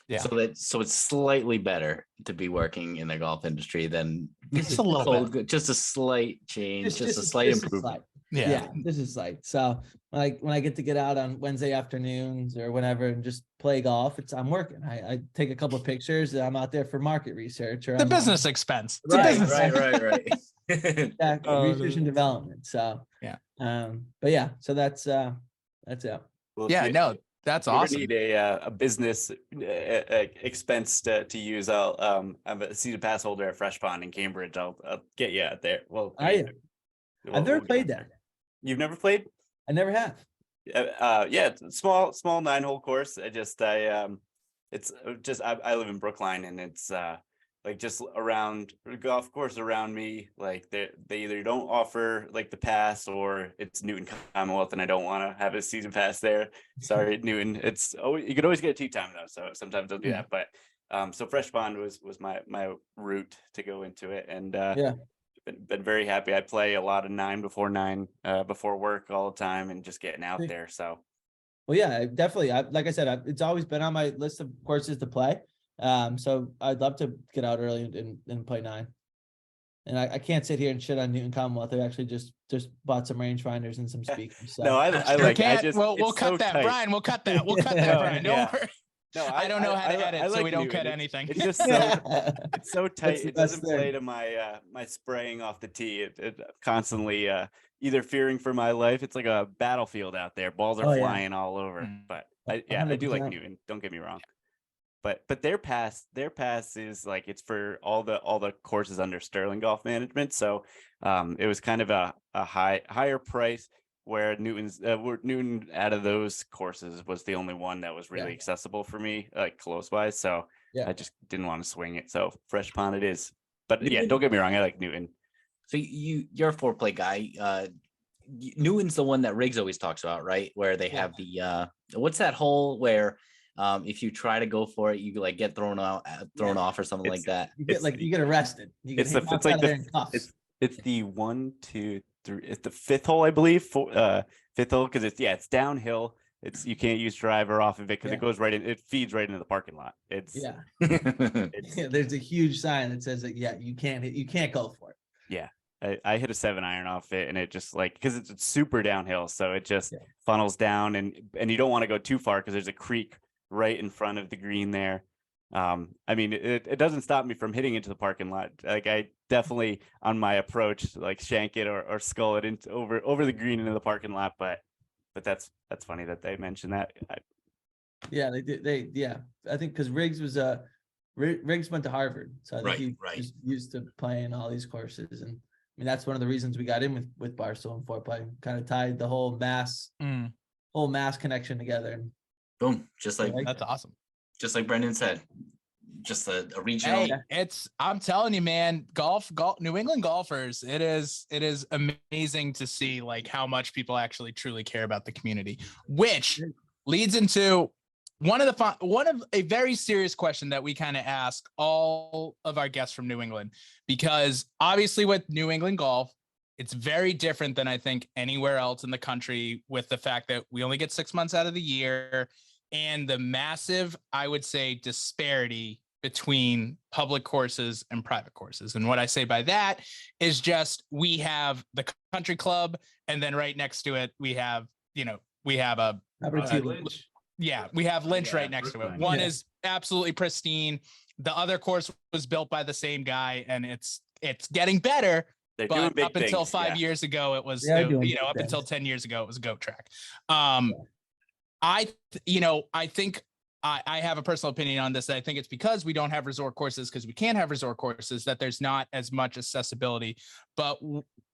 Yeah. So it's slightly better to be working in the golf industry than just a little bit. Just a slight change, just a slight improvement. This is like, so like when I get to get out on Wednesday afternoons or whenever and just play golf, I'm working. I take a couple of pictures and I'm out there for market research or business expense. It's right, a business right. Exactly. Research and development. So but yeah, so that's it. Well, that's if awesome. You need a business expense to use. I'm a season pass holder at Fresh Pond in Cambridge. I'll get you out there. Well, I've never played there. You've never played? I never have. It's a small 9-hole course. I live in Brookline, and it's like just around the golf course around me. Like they either don't offer like the pass, or it's Newton Commonwealth, and I don't want to have a season pass there. Sorry, Newton. You could always get a tee time though, so sometimes I'll do that. But so Fresh Pond was my route to go into it, and been very happy. I play a lot of 9 before 9 before work all the time, and just getting out there. So, well, yeah, definitely. Like I said, it's always been on my list of courses to play. So I'd love to get out early and play 9. And I can't sit here and shit on Newton Commonwealth. They actually just bought some rangefinders and some speakers. So. No, I like. We'll cut that, Brian. We'll cut that, Brian. Don't worry. No, I don't know how to edit, I so like we don't Newton. cut anything. It's just so it's so tight. the It best doesn't play thing. to my my spraying off the tee. It constantly either fearing for my life. It's like a battlefield out there. Balls are Oh, yeah. flying all over. Mm. But I do like 100%. Newton. Don't get me wrong. But their pass is like it's for all the courses under Sterling Golf Management. So it was kind of a higher price where Newton out of those courses was the only one that was really accessible for me, like close wise. So Yeah. I just didn't want to swing it. So Fresh Pond it is. But yeah, Newton- don't get me wrong, I like Newton. So you're a foreplay guy. Newton's the one that Riggs always talks about, right? Where they have the what's that hole where if you try to go for it, you like get thrown off or something like that. You get arrested. You get It's the knocked it's like out of there in the cuffs. it's the 1, 2, 3. It's the fifth hole, I believe. Fifth hole because it's downhill. It's you can't use driver off of it because Yeah. it goes right in. It feeds right into the parking lot. It's Yeah. it's Yeah, there's a huge sign that says that you can't go for it. yeah. I hit a 7-iron off it, and it just like because it's super downhill, so it just funnels down, and you don't want to go too far because there's a creek right in front of the green there. I mean, it doesn't stop me from hitting into the parking lot. Like I definitely on my approach, like shank it or skull it into over the green into the parking lot. But that's funny that they mentioned that. Yeah, they did. I think because Riggs went to Harvard, so I think he was used to playing all these courses, and I mean that's one of the reasons we got in with Barstool and foreplay. Kind of tied the whole mass connection together. And Boom, just like That's awesome. Just like Brendan said, just a regional. Hey, I'm telling you, man, golf, New England golfers, it is amazing to see like how much people actually truly care about the community, which leads into one of a very serious question that we kind of ask all of our guests from New England, because obviously with New England golf, it's very different than I think anywhere else in the country, with the fact that we only get 6 months out of the year and the massive, I would say, disparity between public courses and private courses. And what I say by that is just we have the country club, and then right next to it, we have a Lynch. Yeah, we have Lynch right next to it. One is absolutely pristine. The other course was built by the same guy, and it's getting better. They're but doing big up until things, 5 years ago, it was up until 10 years ago, it was a goat track. I think I have a personal opinion on this. I think it's because we don't have resort courses, because we can't have resort courses, that there's not as much accessibility. But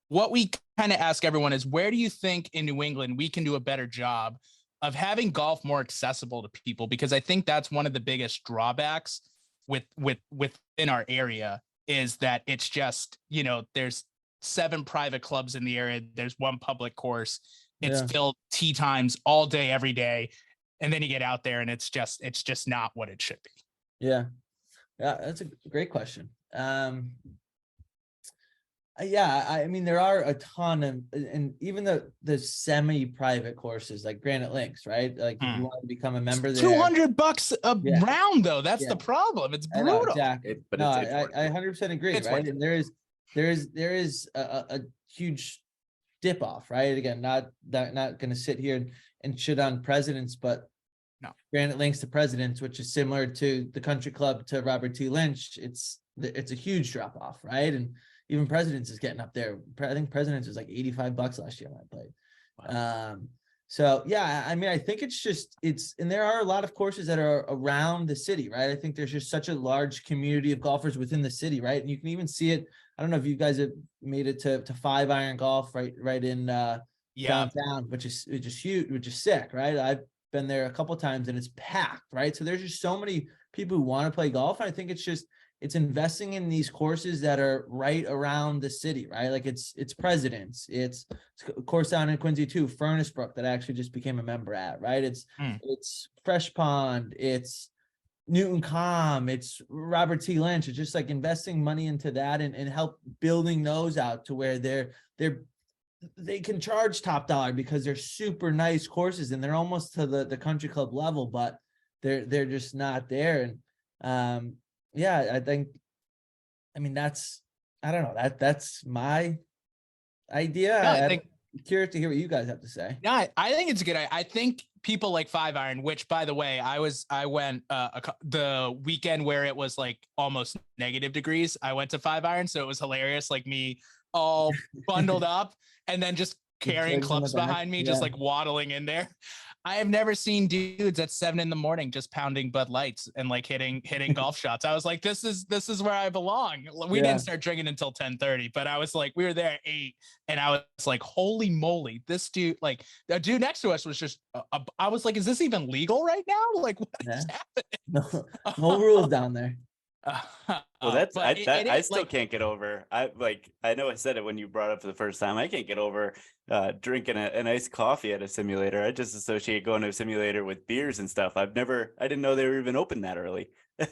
what we kind of ask everyone is, where do you think in New England we can do a better job of having golf more accessible to people? Because I think that's one of the biggest drawbacks within our area, is that it's just, there's 7 private clubs in the area. There's 1 public course. It's filled tee times all day, every day. And then you get out there and it's just not what it should be. Yeah, that's a great question. I mean, there are a ton of, and even the semi-private courses like Granite Links, right? Like if you want to become a member there, $200 a round though. That's the problem. It's brutal. I know, exactly. But I it's 100% agree, It's right? worth And there is a huge dip off, right? Again, not going to sit here and shit on Presidents, but no, Granite Links to Presidents, which is similar to the Country Club to Robert T. Lynch. It's a huge drop off, right? And even Presidents is getting up there. I think Presidents was like $85 last year when I played. Wow. So yeah, I mean, I think and there are a lot of courses that are around the city, right? I think there's just such a large community of golfers within the city, right? And you can even see it. I don't know if you guys have made it to 5-iron golf right in downtown, which is huge, which is sick, right? I've been there a couple of times and it's packed, right? So there's just so many people who want to play golf. And I think it's investing in these courses that are right around the city, right? Like it's Presidents, it's a course down in Quincy too, Furnace Brook, that I actually just became a member at, right? It's Fresh Pond, it's Newton Com, it's Robert T. Lynch. It's just like investing money into that and help building those out to where they can charge top dollar, because they're super nice courses and they're almost to the country club level, but they're just not there. And I mean, I don't know, that's my idea. No, I'm curious to hear what you guys have to say. Yeah, I think it's a good. I think people like 5-iron, which by the way, I went the weekend where it was like almost negative degrees. I went to 5-iron, so it was hilarious. Like me all bundled up and then just carrying clubs behind me, just like waddling in there. I have never seen dudes at 7 a.m. just pounding Bud Lights and like hitting golf shots. I was like, this is where I belong. We didn't start drinking until 10:30, but I was like, we were there at 8, and I was like, holy moly, this dude, like the dude next to us was just, I was like, is this even legal right now? Like, what is happening? No rules down there. Well, that's I still like, can't get over. I know I said it when you brought it up for the first time. I can't get over drinking an iced coffee at a simulator. I just associate going to a simulator with beers and stuff. I didn't know they were even open that early.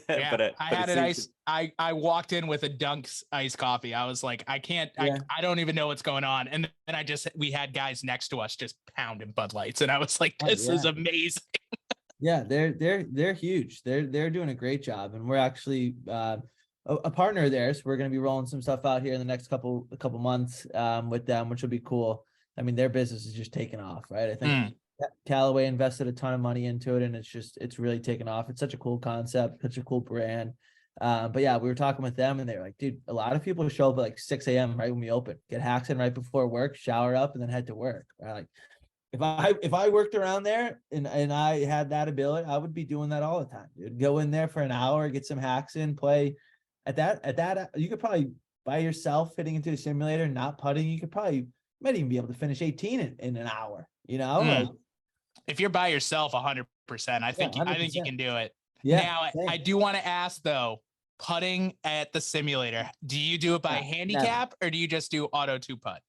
Yeah, but I had an ice. I walked in with a Dunk's iced coffee. I was like, I can't. I don't even know what's going on. And then we had guys next to us just pounding Bud Lights, and I was like, this is amazing. Yeah, they're huge. They're doing a great job, and we're actually a partner of theirs. We're going to be rolling some stuff out here in the next couple months with them, which will be cool. I mean, their business is just taking off, right? I think Callaway invested a ton of money into it, and it's really taken off. It's such a cool concept, such a cool brand. But yeah, we were talking with them, and they were like, dude, a lot of people show up at like 6 a.m. right when we open, get hacks in right before work, shower up, and then head to work. Right? Like, if I worked around there and I had that ability, I would be doing that all the time. Dude. Go in there for an hour, get some hacks in, play. At that, you could probably by yourself fitting into a simulator, not putting. You might even be able to finish 18 in an hour. You know, like if you're by yourself, 100%, I think 100%. you can do it. Yeah. Now, I do want to ask though, putting at the simulator, do you do it by handicap or do you just do auto 2-putt?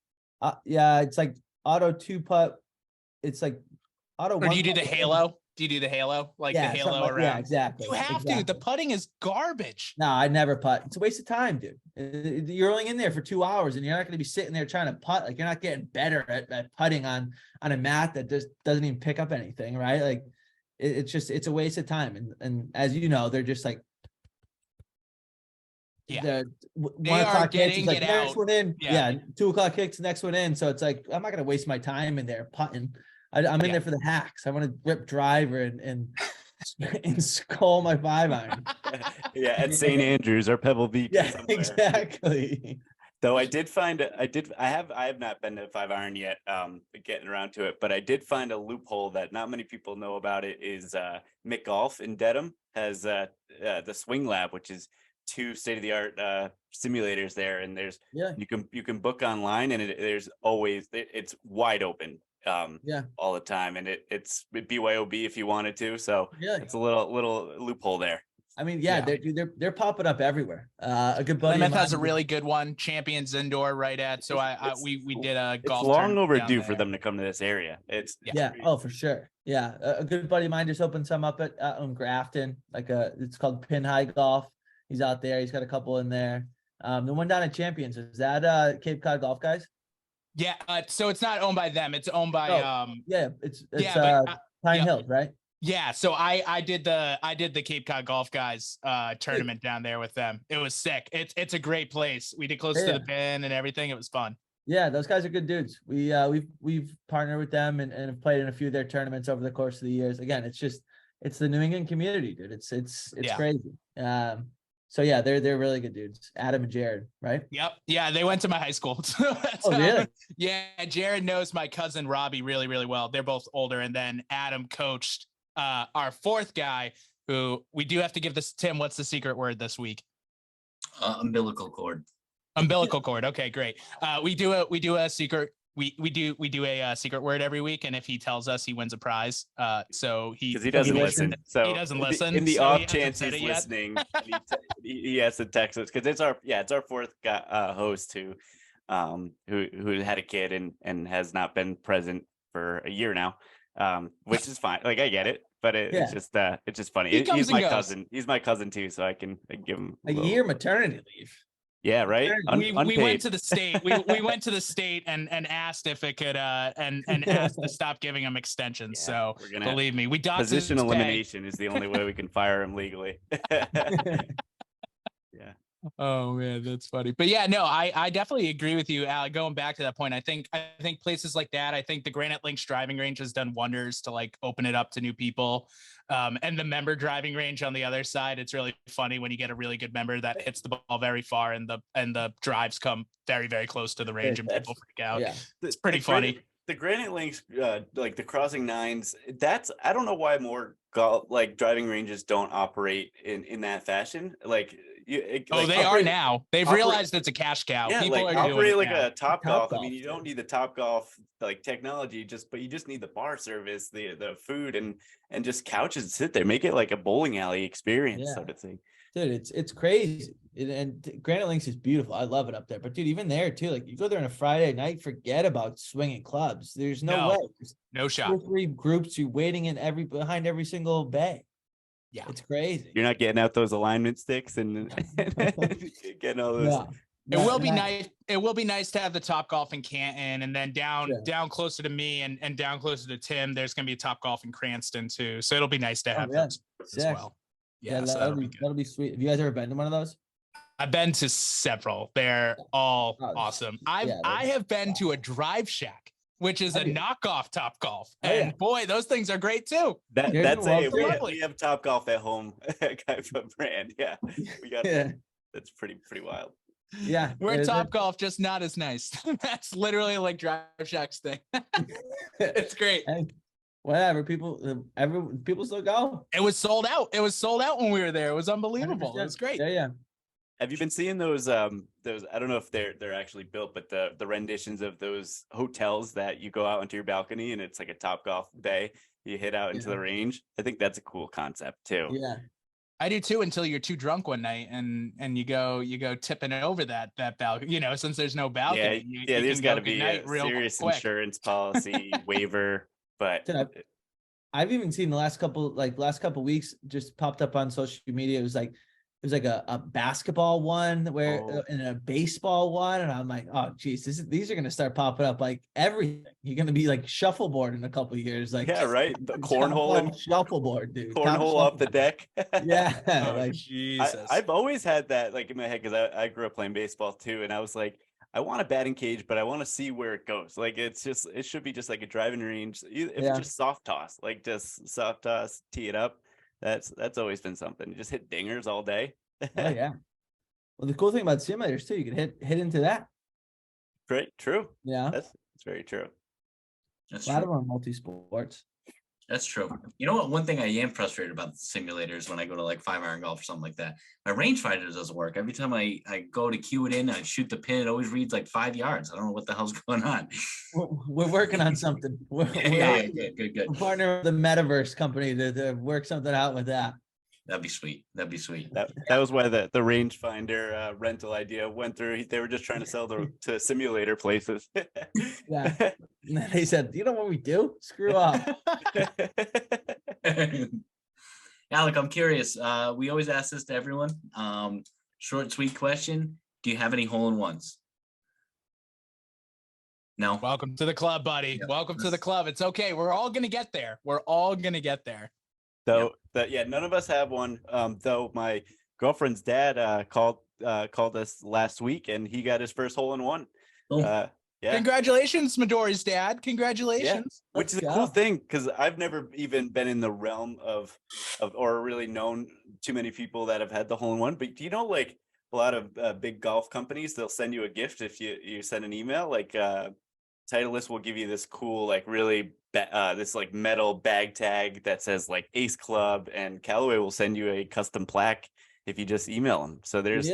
Yeah, it's like auto 2-putt. It's like auto. Or do you do the halo? Do you do the halo? Like the halo around? Yeah, exactly. You have to. The putting is garbage. No, I never putt. It's a waste of time, dude. You're only in there for 2 hours, and you're not going to be sitting there trying to putt. Like, you're not getting better at putting on a mat that just doesn't even pick up anything, right? Like, it's a waste of time. And as you know, they're just like, they 1 are o'clock getting hits, like, it next out. one in. Yeah. 2 o'clock kicks, next one in. So it's like, I'm not going to waste my time in there putting. I'm in there for the hacks. I want to rip driver and skull my 5-iron. Yeah, at St. Andrews or Pebble Beach. Yeah, exactly. Though I have not been to 5-iron yet, getting around to it, but I did find a loophole that not many people know about. It is Mick Golf in Dedham has the Swing Lab, which is 2 state-of-the-art simulators there, and you can book online, and it's wide open all the time, and it's BYOB if you wanted to, so it's a little loophole there. I mean, they're popping up everywhere. A good buddy Plymouth has a really good one, Champions Indoor, right at. So we did a golf. It's long overdue for them to come to this area. It's oh, for sure. Yeah, a good buddy of mine just opened some up at Grafton, it's called Pin High Golf. He's out there. He's got a couple in there. The one down at Champions, is that Cape Cod Golf Guys? Yeah, so it's not owned by them. It's owned by it's Pine Hills, right? Yeah, so I did the Cape Cod Golf Guys tournament down there with them. It was sick. It's a great place. We did close to the pin and everything. It was fun. Yeah, those guys are good dudes. We've partnered with them and have played in a few of their tournaments over the course of the years. Again, it's the New England community, dude. It's crazy. So yeah, they're really good dudes. Adam and Jared, right? Yep. Yeah, they went to my high school. Really? Yeah, Jared knows my cousin Robbie really, really well. They're both older, and then Adam coached our 4th guy, who we do have to give this. Tim, what's the secret word this week? Umbilical cord. Umbilical cord. Okay, great. We do a secret. We do a secret word every week, and if he tells us, he wins a prize. So because he doesn't listen. So he doesn't listen. In the off chance he's listening, he has to text us, because it's our 4th host who had a kid and has not been present for a year now, which is fine. Like, I get it, but it's just funny. He's my cousin. He's my cousin too, so I can give him a year maternity leave. Yeah, right. We went to the state. We went to the state and asked if it could and asked to stop giving him extensions. So believe me, we got position elimination is the only way we can fire him legally. Yeah. Oh man, that's funny. But yeah, no, I definitely agree with you, Alec. Going back to that point, I think places like that, I think the Granite Links driving range has done wonders to like open it up to new people. And the member driving range on the other side, it's really funny when you get a really good member that hits the ball very far and the drives come very, very close to the range and people freak out. Yeah. It's pretty funny. The Granite Links, like the crossing nines, I don't know why more like driving ranges don't operate in that fashion. Like They are now. They've realized it's a cash cow. Yeah, People like are operate doing like it a Top Golf. I mean, Golf, you don't need the Top Golf like technology, but you just need the bar service, the food, and just couches to sit there. Make it like a bowling alley experience, sort of thing. Dude, it's crazy. And Granite Links is beautiful. I love it up there. But dude, even there too, like you go there on a Friday night, forget about swinging clubs. There's no way. There's no shot. 2 or 3 groups you waiting in behind every single bay. Yeah, it's crazy. You're not getting out those alignment sticks and getting all those. It will be nice. It will be nice to have the Top Golf in Canton, and then down closer to me and down closer to Tim. There's going to be a Top Golf in Cranston too. So it'll be nice to have those as well. Yeah, so that'll be sweet. Have you guys ever been to one of those? I've been to several. They're all awesome. I have been to a Drive Shack, which is a knockoff Top Golf, and boy, those things are great too. We have Top Golf at home kind of a brand. Yeah, we got that's pretty wild. Yeah, we're Top Golf, just not as nice. That's literally like Drive Shack's thing. It's great. Whatever, people still go. It was sold out. It was sold out when we were there. It was unbelievable. 100%. It was great. Yeah. Have you been seeing those I don't know if they're actually built, but the renditions of those hotels that you go out onto your balcony and it's like a Top Golf bay, you hit out into the range? I think that's a cool concept too. Yeah. I do too, until you're too drunk one night and you go tipping over that balcony, since there's no balcony. There's got to be a serious insurance policy waiver. But I've even seen the last couple weeks just popped up on social media. It was like a basketball one and a baseball one, and I'm like, oh geez, these are gonna start popping up like everything. You're gonna be like shuffleboard in a couple of years, like the cornhole and shuffleboard, dude. Cornhole off the deck. Yeah, Jesus. I've always had that like in my head because I grew up playing baseball too, and I was like, I want a batting cage, but I want to see where it goes. Like it should be just like a driving range. If it's just soft toss, like just soft toss, tee it up. That's always been something. You just hit dingers all day. Oh yeah. Well, the cool thing about simulators too, you can hit into that. Right. True. Yeah. That's very true. That's a lot of them are multi-sports. That's true. You know what? One thing I am frustrated about simulators when I go to like 5-iron golf or something like that, my rangefinder doesn't work. Every time I go to cue it in, I shoot the pin, it always reads like 5 yards. I don't know what the hell's going on. We're working on something. Good. We're partner with the Metaverse company to work something out with that. That'd be sweet. That was why the rangefinder rental idea went through. They were just trying to sell to simulator places. Yeah. And then they said, you know what we do? Screw up. Alec, I'm curious. We always ask this to everyone. Short, sweet question. Do you have any hole-in-ones? No. Welcome to the club, buddy. Yeah. Welcome to the club. It's okay. We're all going to get there. So none of us have one. Though my girlfriend's dad called us last week and he got his first hole-in-one. Oh. Yeah. Congratulations, Midori's dad. Congratulations. Yeah. Which is a cool thing because I've never even been in the realm of or really known too many people that have had the hole-in-one. But do you know, like a lot of big golf companies, they'll send you a gift if you send an email. Like Titleist will give you this cool, like really this like metal bag tag that says like Ace Club, and Callaway will send you a custom plaque if you just email them. So there's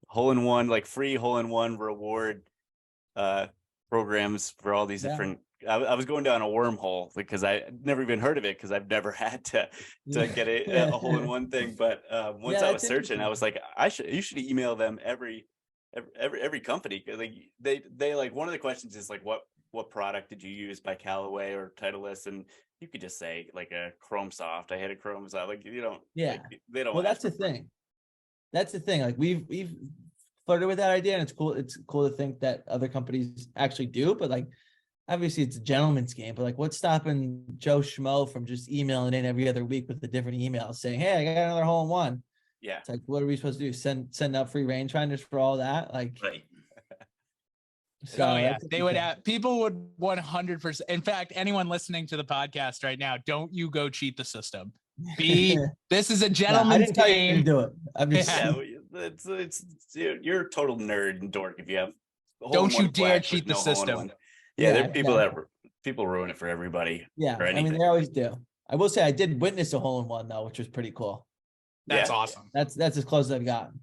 hole-in-one, like free hole-in-one reward programs for all these different. I was going down a wormhole because I never even heard of it because I've never had to get a hole-in-one thing. But once I was searching, I was like, you should email them every company. Like they like, one of the questions is like, what product did you use by Callaway or Titleist? And you could just say like a Chrome Soft. I had a Chrome Soft. Like you don't. Yeah. Like, they don't. Well, that's the thing. That's the thing. Like we've flirted with that idea, and it's cool. It's cool to think that other companies actually do, but like obviously it's a gentleman's game. But like, what's stopping Joe Schmo from just emailing in every other week with a different email saying, "Hey, I got another hole-in-one." Yeah. It's like, what are we supposed to do? Send out free rangefinders for all that? Like, Right. so Oh yeah, that's they would have, people would 100%. In fact, anyone listening to the podcast right now, don't you go cheat the system. This is a Yeah, I gentleman's didn't tell you to game. do it. I'm just Yeah. Yeah, it's you're a total nerd and dork if you have Don't you hole-in-one dare flash cheat with the no system. hole-in-one. Yeah, there are people exactly. people ruin it for everybody. Yeah, or I mean, anything. they always do. I will say I did witness a hole in one though, which was pretty cool. That's Yeah. awesome. That's as close as I've gotten.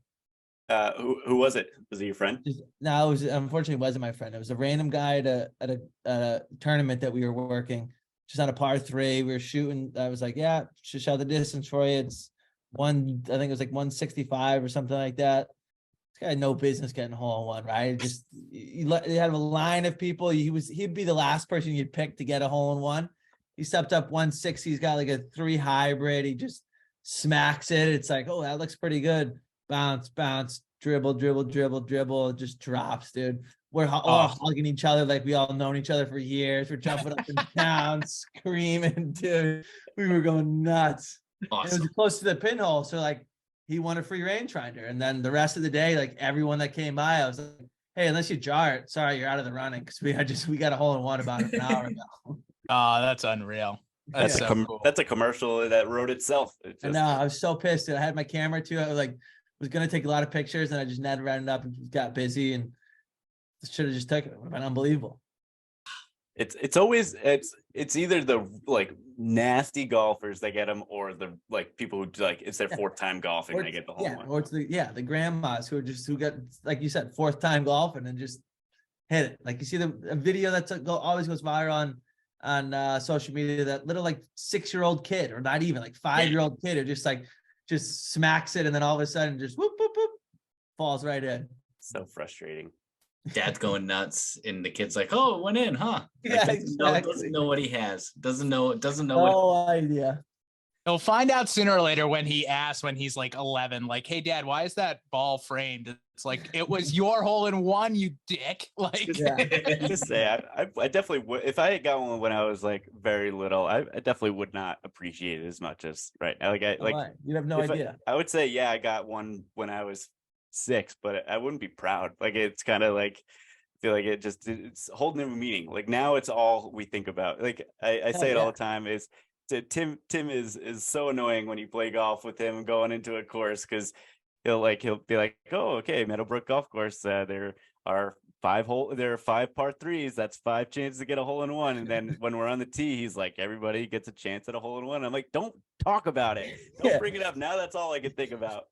Who was it? Was it your friend? No, it was unfortunately wasn't my friend. It was a random guy at a tournament that we were working, just on a par 3. We were shooting. I was like, yeah, just shot the distance for you. It's one, I think it was like 165 or something like that. This guy had no business getting a hole in one, right? Just you had a line of people. He'd be the last person you'd pick to get a hole in one. He stepped up 160. He's got like a 3 hybrid. He just smacks it. It's like, oh, that looks pretty good. Bounce, bounce, dribble, dribble, dribble, dribble. It just drops, dude. We're all hugging each other like we all known each other for years. We're jumping up and down, screaming, dude. We were going nuts. Awesome. It was close to the pinhole, so like he won a free rangefinder. And then the rest of the day, like everyone that came by, I was like, hey, unless you jar it, sorry, you're out of the running because we got a hole in one about an hour ago. Oh, that's unreal. That's Yeah. so cool. That's a commercial that wrote itself. It I just- know, I was so pissed. I had my camera too. I was gonna take a lot of pictures and I just never ended up and got busy and should have just took it. It would have been unbelievable. It's always it's either the like nasty golfers that get them or the like people who like it's their 4th time golfing and they get the hole in one. Or it's the grandmas who got, like you said, 4th time golfing and just hit it. Like you see a video that's always goes viral on social media, that little like 6-year-old kid, or not even like 5-year-old kid, who just smacks it and then all of a sudden just whoop whoop whoop falls right in. So frustrating. Dad's going nuts, and the kid's like, "Oh, it went in, huh?" Yeah, Doesn't know what he has. Doesn't know what. No idea. He'll find out sooner or later when he asks, when he's like 11, like, hey, Dad, why is that ball framed? It's like, it was your hole in one, you dick. Like, Yeah. Just say I definitely would, if I had got one when I was like very little, I definitely would not appreciate it as much as right now. Like You have no if idea. I would say, yeah, I got one when I was 6, but I wouldn't be proud. Like it's kind of like I feel like it's a whole new meaning. Like now it's all we think about. Like I say it all the time is Tim is so annoying when you play golf with him going into a course, because he'll be like, oh, okay, Meadowbrook Golf Course, there are 5 par 3s. That's 5 chances to get a hole in one. And then when we're on the tee, he's like, everybody gets a chance at a hole in one. I'm like, don't talk about it. Don't bring it up. Now that's all I can think about.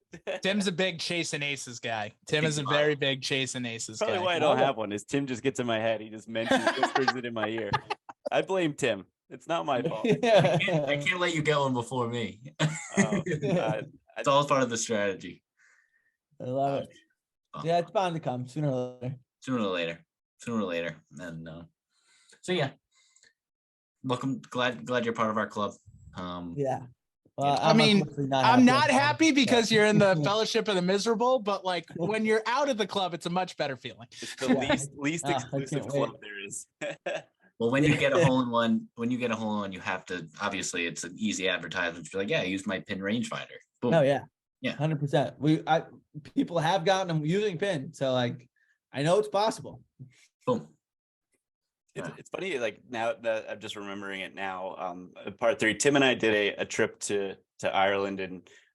Tim's a big chasing aces guy. Tim is a very big chasing aces Probably guy. why I don't have one is Tim just gets in my head. He just whispers it in my ear. I blame Tim. It's not my fault. I can't let you get one before me. It's all part of the strategy. I love it. Yeah, it's bound to come sooner or later. Sooner or later. And so yeah, welcome. Glad you're part of our club. Yeah. Well, I mean, unfortunately I'm not about happy it, because you're in the Fellowship of the Miserable, but like when you're out of the club, it's a much better feeling. It's the Yeah. least I exclusive can't club wait. there is. Well, when you get a hole in one, you have to, obviously it's an easy advertisement. You're like, yeah, I used my pin rangefinder. Boom. Oh yeah. Yeah. 100%. People have gotten them using pin. So like, I know it's possible. Boom. It's funny, like now that I'm just remembering it now. Part 3, Tim and I did a trip to Ireland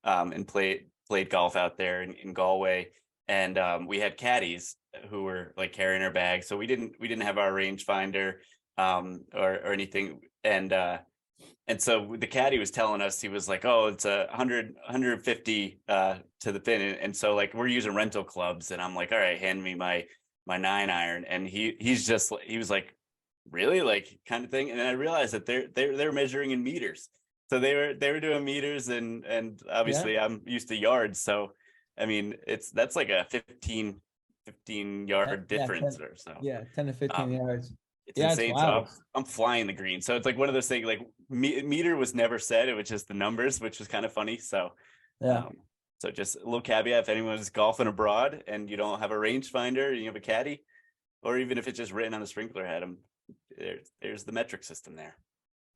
and played golf out there in Galway, and we had caddies who were like carrying our bags, so we didn't have our rangefinder or anything, and so the caddy was telling us, he was like, oh, it's 150 to the pin, and so like we're using rental clubs, and I'm like, all right, hand me my 9-iron, and he was like, really, like kind of thing. And then I realized that they're measuring in meters, so they were doing meters, and obviously I'm used to yards, so I mean that's like a 15 yard difference 10, or so. Yeah, 10 to 15 yards. It's Yeah, insane. it's So wild. I'm flying the green, so it's like one of those things, like meter was never said, it was just the numbers, which was kind of funny. So Yeah. so just a little caveat, if anyone's golfing abroad and you don't have a rangefinder and you have a caddy, or even if it's just written on the sprinkler head, there's the metric system there.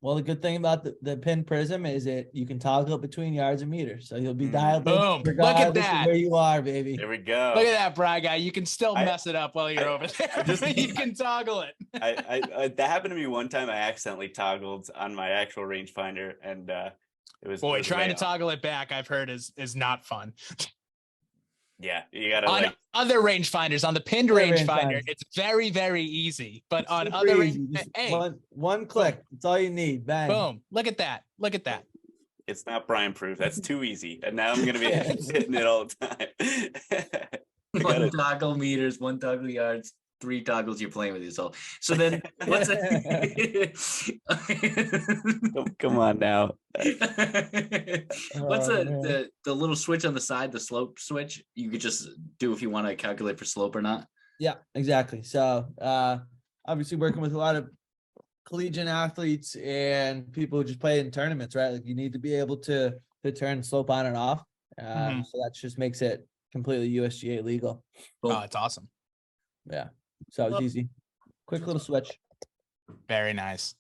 Well, the good thing about the pin prism is you can toggle it between yards and meters. So you'll be dialed in Boom. Look at regardless of that. where you are, baby. There we go. Look at that, Bry guy. You can still I- mess it up while you're I- over there. I just- You can toggle it. That happened to me one time. I accidentally toggled on my actual rangefinder, and it was. Boy, it was trying way to toggle it back, I've heard is not fun. Yeah, you gotta On like. other rangefinders, on the pinned Other rangefinder, rangefinders. it's very, very easy. But on Super other easy. range, Just hey, one click. That's all you need. Bang. boom! Look at that! Look at that! It's not Brian proof. That's too easy. And now I'm gonna be hitting it all the time. One toggle meters, one toggle yards, 3 toggles you're playing with yourself. So then what's Come on now. what's Oh, man. the little switch on the side, the slope switch? You could just do if you want to calculate for slope or not. Yeah, exactly. So obviously working with a lot of collegiate athletes and people who just play in tournaments, right? Like you need to be able to turn slope on and off. Mhm. So that just makes it completely USGA legal. Boom. Oh, it's awesome! Yeah. So it's Well- easy. Quick little switch. Very nice.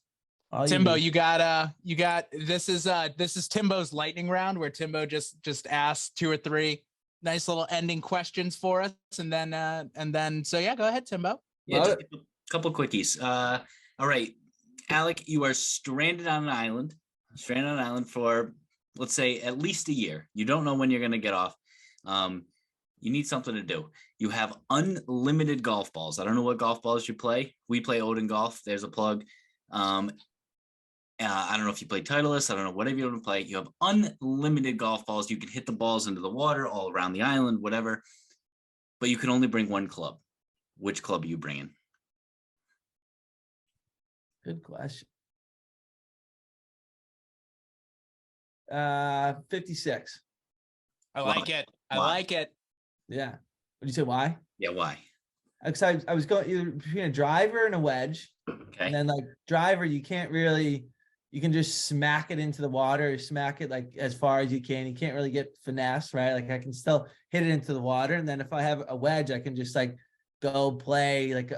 All Timbo, need. you got this is Timbo's lightning round where Timbo just asks 2 or 3 nice little ending questions for us, and then so yeah, go ahead, Timbo. Yeah, Love just a couple quickies. All right, Alec, you are stranded on an island. For, let's say, at least a year. You don't know when you're going to get off. You need something to do. You have unlimited golf balls. I don't know what golf balls you play. We play Odin Golf. There's a plug. I don't know if you play Titleist. I don't know whatever you want to play. You have unlimited golf balls. You can hit the balls into the water all around the island, whatever. But you can only bring one club. Which club are you bringing? Good question. 56. I Why? like it. I Why? like it. Yeah. Would you say why? Yeah, why? Because I was going either between a driver and a wedge. Okay. And then like driver, you can't really, you can just smack it into the water or smack it like as far as you can. You can't really get finesse, right? Like I can still hit it into the water. And then if I have a wedge, I can just like go play like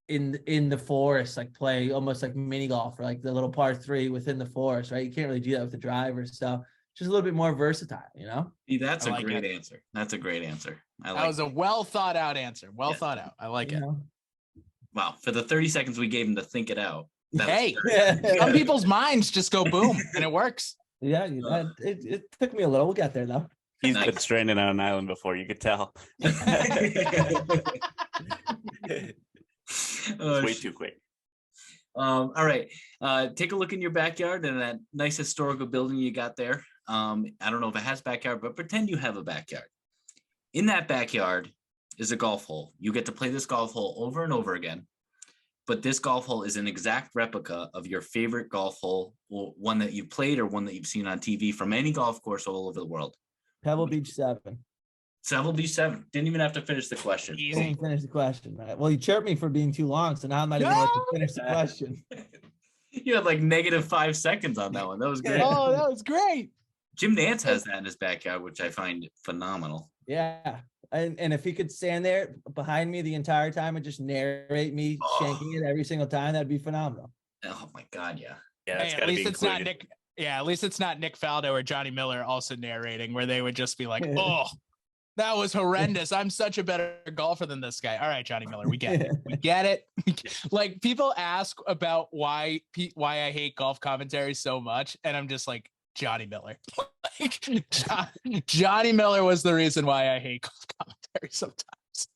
in the forest, like play almost like mini golf or like the little par 3 within the forest, right? You can't really do that with the driver. So just a little bit more versatile, you know? See, that's I a like great it. answer. That's a great answer. I That like was a well thought out answer. Well Yeah. thought out. I like You it. know? Wow. For the 30 seconds we gave him to think it out. that was Hey, very- some people's minds just go boom and it works. Yeah, it took me a little. We'll get there though. He's Nice. been stranded on an island before. You could tell. Oh, Way shit. too quick. All right. Take a look in your backyard and that nice historical building you got there. I don't know if it has backyard, but pretend you have a backyard. In that backyard is a golf hole. You get to play this golf hole over and over again. But this golf hole is an exact replica of your favorite golf hole, or one that you've played or one that you've seen on TV from any golf course all over the world. Pebble Beach 7. Several D7. Didn't even have to finish the question. You didn't finish the question, right? Well, you chirped me for being too long, so now I'm not even going to let you finish the question. You had like -5 seconds on that one. That was great. Oh, that was great. Jim Nance has that in his backyard, which I find phenomenal. Yeah. And if he could stand there behind me the entire time and just narrate me shanking it every single time, that'd be phenomenal. Oh my God, yeah. Yeah, that's Hey, at got to be least it's not included. Nick. Yeah, at least it's not Nick Faldo or Johnny Miller also narrating, where they would just be like, "Oh, that was horrendous. I'm such a better golfer than this guy." All right, Johnny Miller, we get it. We get it. Like people ask about why I hate golf commentary so much, and I'm just like, Johnny Miller. Like, Johnny Miller was the reason why I hate golf commentary sometimes.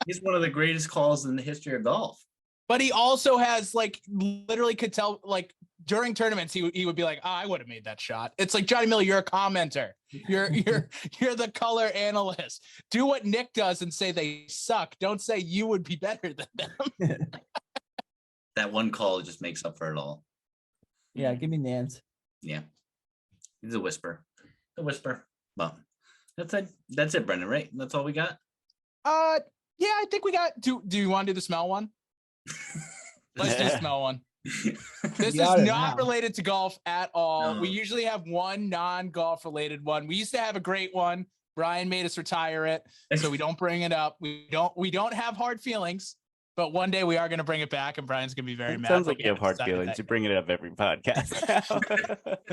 He's one of the greatest calls in the history of golf. But he also has like literally could tell like during tournaments he would be like, I would have made that shot. It's like, Johnny Miller, you're a commenter. You're the color analyst. Do what Nick does and say they suck. Don't say you would be better than them. That one call just makes up for it all. Yeah, give me Nance. Yeah. He's a whisper. A whisper. Well, that's it, Brendan, right? That's all we got? Yeah, I think we got. Do you want to do the smell one? Let's do the smell one. This is Got it not now. related to golf at all. No. We usually have one non-golf related one. We used to have a great one. Brian made us retire it, so we don't bring it up. We don't have hard feelings. but one day we are going to bring it back, and Brian's going to be very It mad. sounds but like we you have haven't hard decided feelings. that You yet. bring it up every podcast.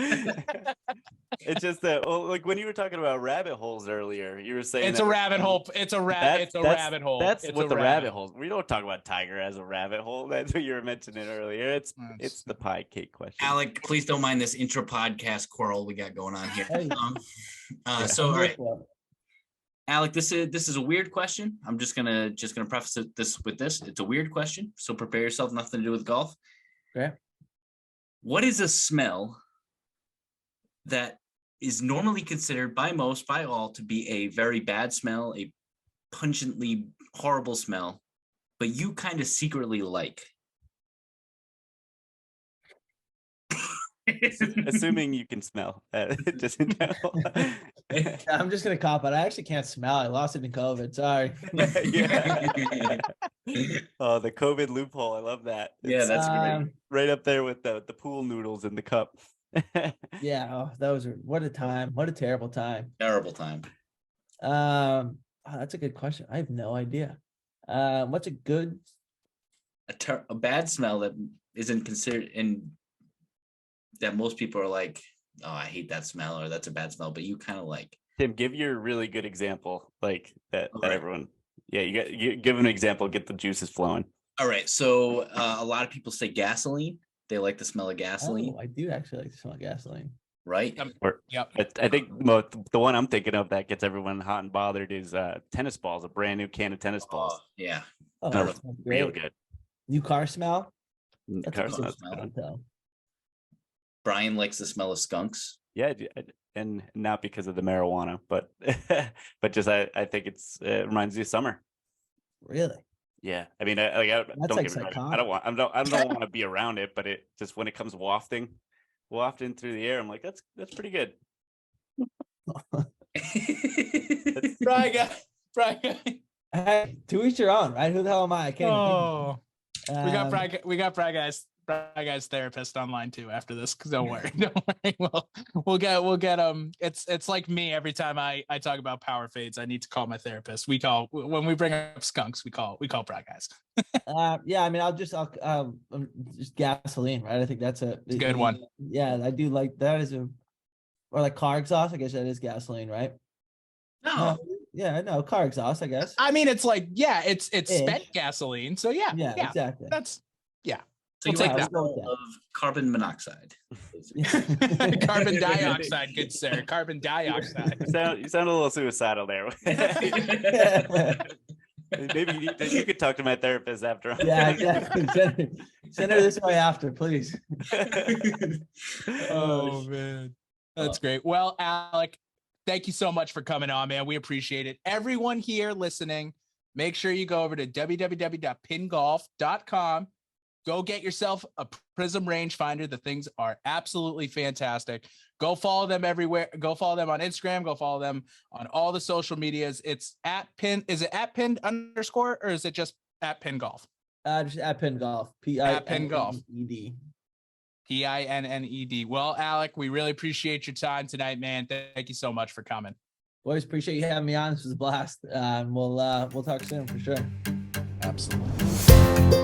It's just that, well, like when you were talking about rabbit holes earlier, you were saying It's a rabbit hole. It's a rabbit hole. That's It's what a the rabbit holes. We don't talk about Tiger as a rabbit hole. That's what you were mentioning earlier. It's the pie cake question. Alec, please don't mind this intro podcast quarrel we got going on here. Hey. So all right, Alec, this is a weird question. I'm just gonna preface this with this. It's a weird question, so prepare yourself. Nothing to do with golf. Okay. What is a smell that is normally considered by all, to be a very bad smell, a pungently horrible smell, but you kind of secretly like? Assuming you can smell. Just in general. I'm just gonna cop it. I actually can't smell. I lost it in COVID. Sorry. Yeah. Oh, the COVID loophole. I love that. Yeah, It's that's great. right up there with the pool noodles in the cup. Yeah. Oh, those are what a time. What a terrible time. Terrible time. Oh, that's a good question. I have no idea. What's a good? A bad smell that isn't considered, and that most people are like, oh, I hate that smell, or that's a bad smell, but you kind of like. Tim, give your really good example, like that All right. everyone. Yeah, you give an example, get the juices flowing. All right, so a lot of people say gasoline. They like the smell of gasoline, Oh, I do actually like to smell gasoline. right? Yep. I think the one I'm thinking of that gets everyone hot and bothered is tennis balls, a brand new can of tennis balls. Yeah. Oh, No, that smells Real great. good. New car smell. That's Car a good smells smell. good. Though. Brian likes the smell of skunks. Yeah, and not because of the marijuana, but but just I think it reminds you of summer. Really? Yeah, I mean, don't like get me wrong. I psychotic. don't want to be around it, but it just when it comes wafting through the air, I'm like, that's pretty good. Brian. Hey, to each your own, right? Who the hell am I? I can't. Oh, even we got think. Brian. We got Brian guy's therapist online too after this. Don't worry. We'll get it's like me every time I talk about power fades. I need to call my therapist. When we bring up skunks, we call Brian guys. Yeah, I mean, I'll just gasoline, right? I think that's a good one. Yeah, I do like that or like car exhaust. I guess that is gasoline, right? No. Yeah, no, car exhaust, I guess. I mean, it's like, yeah, it's spent gasoline. So yeah, exactly. That's So you We'll like take the smell of carbon monoxide. carbon dioxide, good sir. Carbon dioxide. You sound a little suicidal there. Maybe you could talk to my therapist after. Yeah, exactly. Send her this way after, please. Oh man, that's great. Well, Alec, thank you so much for coming on, man. We appreciate it. Everyone here listening, make sure you go over to www.pingolf.com. Go get yourself a Prism rangefinder. The things are absolutely fantastic. Go follow them everywhere. Go follow them on Instagram. Go follow them on all the social medias. It's at pin. Is it at pin _ or is it just at pin golf? Just at Pin Golf. At Pin Golf. PINNED. PINNED. Well, Alec, we really appreciate your time tonight, man. Thank you so much for coming. Always appreciate you having me on. This was a blast. We'll talk soon for sure. Absolutely.